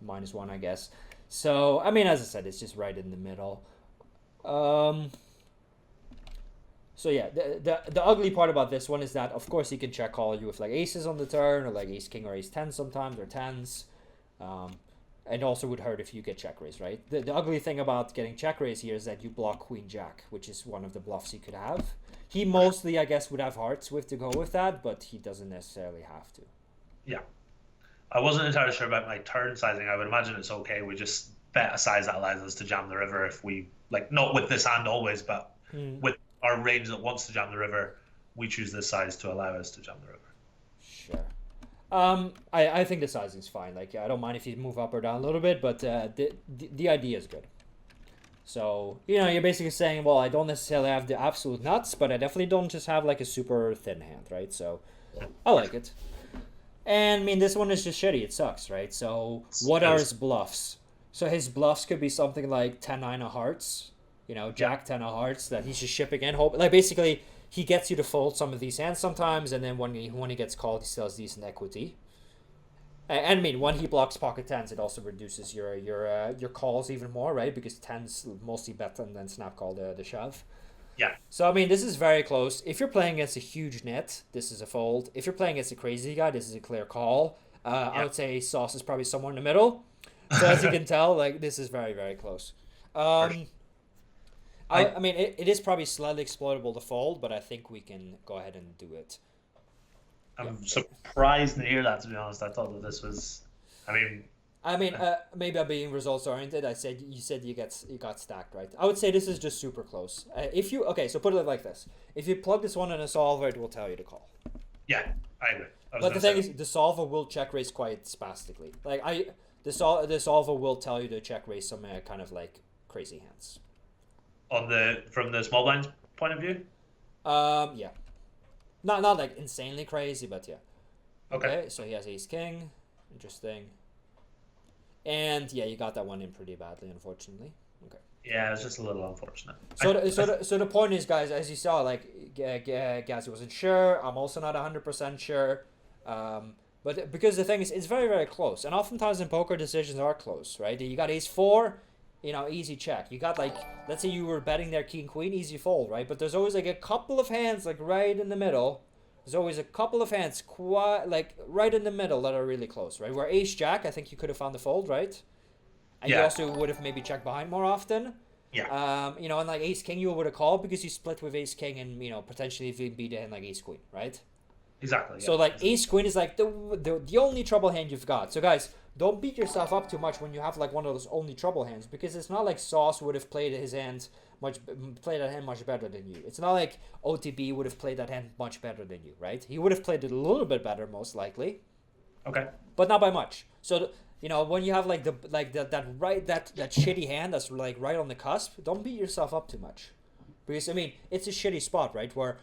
-1, I guess. So I mean, as I said, it's just right in the middle. So yeah, the ugly part about this one is that of course he can check call you with like aces on the turn, or like ace king or ace 10 sometimes, or 10s. And also would hurt if you get check raise, right? The ugly thing about getting check raise here is that you block queen jack, which is one of the bluffs he could have. He mostly, I guess, would have hearts with to go with that, but he doesn't necessarily have to. Yeah. I wasn't entirely sure about my turn sizing. I would imagine it's okay. We just bet a size that allows us to jam the river if we, like, not with this hand always, but with our range that wants to jam the river, we choose this size to allow us to jam the river. Sure. I think the sizing's fine. Like, I don't mind if you move up or down a little bit, but the idea is good. So, you know, you're basically saying, well, I don't necessarily have the absolute nuts, but I definitely don't just have like a super thin hand, right? So, I like it. And I mean, this one is just shitty. It sucks, right? So, what are his bluffs? So his bluffs could be something like 10-9 of hearts, you know, Jack 10 of hearts that he's just shipping in. Like, basically, he gets you to fold some of these hands sometimes, and then when he gets called, he still has decent equity. And I mean, when he blocks pocket 10s, it also reduces your calls even more, right? Because 10s mostly bet and then snap call the shove. Yeah. So, I mean, this is very close. If you're playing against a huge net, this is a fold. If you're playing against a crazy guy, this is a clear call. I would say Sauce is probably somewhere in the middle. So, as you can tell, like, this is very, very close. I mean, it is probably slightly exploitable to fold, but I think we can go ahead and do it. I'm surprised to hear that, to be honest. I thought that this was, maybe I'm being results oriented. You said you got stacked, right? I would say this is just super close. So put it like this: if you plug this one in a solver, it will tell you to call. Yeah, I agree. But the thing is, the solver will check raise quite spastically. The solver will tell you to check raise some kind of like crazy hands. From the small blind's point of view. Yeah, not like insanely crazy, but yeah. Okay. So he has ace king, interesting. And yeah, you got that one in pretty badly, unfortunately. Okay. Yeah, it's just a little unfortunate. So the point is, guys, as you saw, like Gazzy wasn't sure. I'm also not 100% sure. But because the thing is, it's very, very close. And oftentimes in poker, decisions are close, right? You got ace 4, easy check. You got like, let's say you were betting there king queen, easy fold, right? But there's always like a couple of hands like right in the middle. There's always a couple of hands like right in the middle that are really close, right? Where ace jack, I think you could have found the fold, right? And you also would have maybe checked behind more often. Yeah. And like ace king, you would have called because you split with ace king and potentially if you beat it in like ace queen, right? Exactly. Yeah. So like ace queen is like the only trouble hand you've got. So guys, don't beat yourself up too much when you have like one of those only trouble hands, because it's not like Sauce would have played that hand much better than you. It's not like OTB would have played that hand much better than you, right? He would have played it a little bit better, most likely. Okay. But not by much. So when you have that shitty hand that's like right on the cusp, don't beat yourself up too much, because I mean it's a shitty spot, right? Where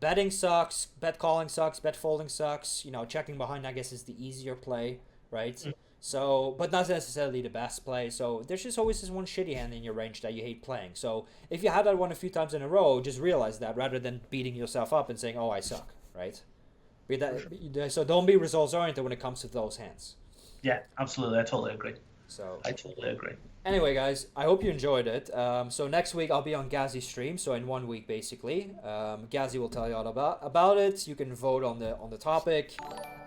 betting sucks, bet calling sucks, bet folding sucks. Checking behind, I guess, is the easier play, right? Mm. So, but not necessarily the best play. So there's just always this one shitty hand in your range that you hate playing. So if you had that one a few times in a row, just realize that rather than beating yourself up and saying, "Oh, I suck," right? So don't be results oriented when it comes to those hands. Yeah, absolutely. I totally agree. So I totally agree. Anyway, guys, I hope you enjoyed it. So next week I'll be on Gazzy's stream. So in 1 week, basically, Gazzy will tell you all about it. You can vote on the topic.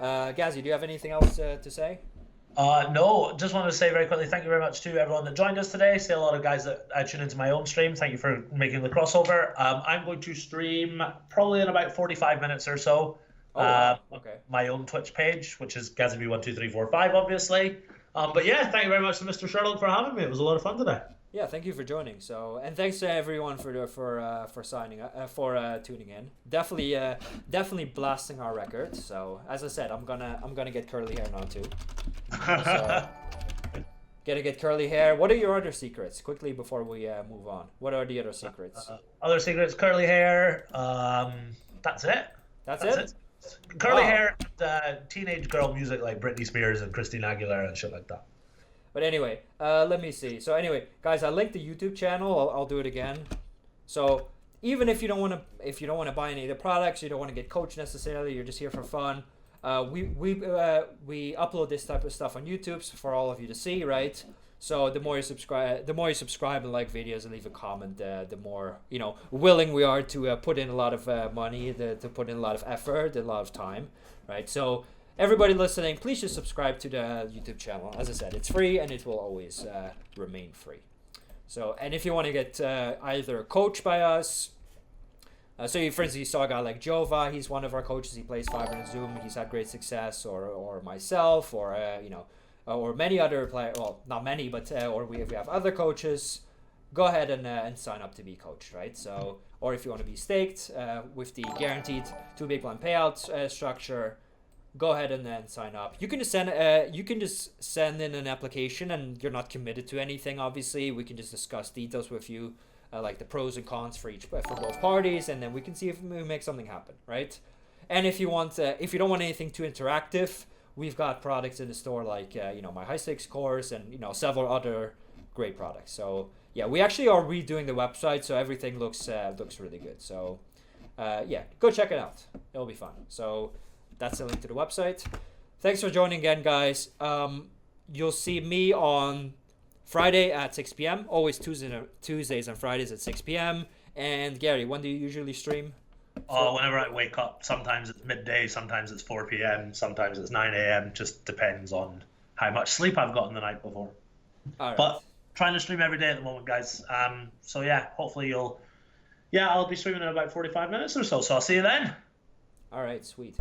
Gazzy, do you have anything else to say? No, just wanted to say very quickly, thank you very much to everyone that joined us today. See a lot of guys that tune into my own stream. Thank you for making the crossover. I'm going to stream probably in about 45 minutes or so. Okay. My own Twitch page, which is GazzyB12345, obviously. But yeah, thank you very much to Mr. Sherlock for having me. It was a lot of fun today. Yeah, thank you for joining. And thanks to everyone for tuning in. Definitely blasting our record. So as I said, I'm gonna get curly hair now too. So, gonna get curly hair. What are your other secrets? Quickly before we move on. What are the other secrets? Other secrets: curly hair. That's it. That's it. Curly hair and teenage girl music like Britney Spears and Christina Aguilera and shit like that. But anyway, let me see. So anyway, guys, I linked the YouTube channel. I'll do it again. So even if you don't want to buy any of the products, you don't want to get coached necessarily, you're just here for fun. We upload this type of stuff on YouTube for all of you to see, right? So the more you subscribe and like videos and leave a comment, the more willing we are to put in a lot of money, to put in a lot of effort, a lot of time, right? So everybody listening, please just subscribe to the YouTube channel. As I said, it's free and it will always remain free. So, and if you want to get either coached by us, for instance, you saw a guy like Jova. He's one of our coaches. He plays 5 on Zoom. He's had great success, or myself, or or many other players. Well, not many, but or we have other coaches. Go ahead and sign up to be coached, right? So, or if you want to be staked with the guaranteed 2 big blind payout structure, go ahead and then sign up. You can just send in an application, and you're not committed to anything. Obviously, we can just discuss details with you, like the pros and cons for both parties, and then we can see if we make something happen, right? And if you don't want anything too interactive, we've got products in the store like my high stakes course and several other great products. So yeah, we actually are redoing the website, so everything looks really good. So yeah, go check it out. It'll be fun. So that's the link to the website. Thanks for joining again, guys. You'll see me on Friday at 6 p.m. Always Tuesdays and Fridays at 6 p.m. And Gary, when do you usually stream? Whenever I wake up. Sometimes it's midday, sometimes it's 4 p.m., sometimes it's 9 a.m. Just depends on how much sleep I've gotten the night before. All right. But trying to stream every day at the moment, guys. So yeah, hopefully I'll be streaming in about 45 minutes or so. So I'll see you then. All right, sweet.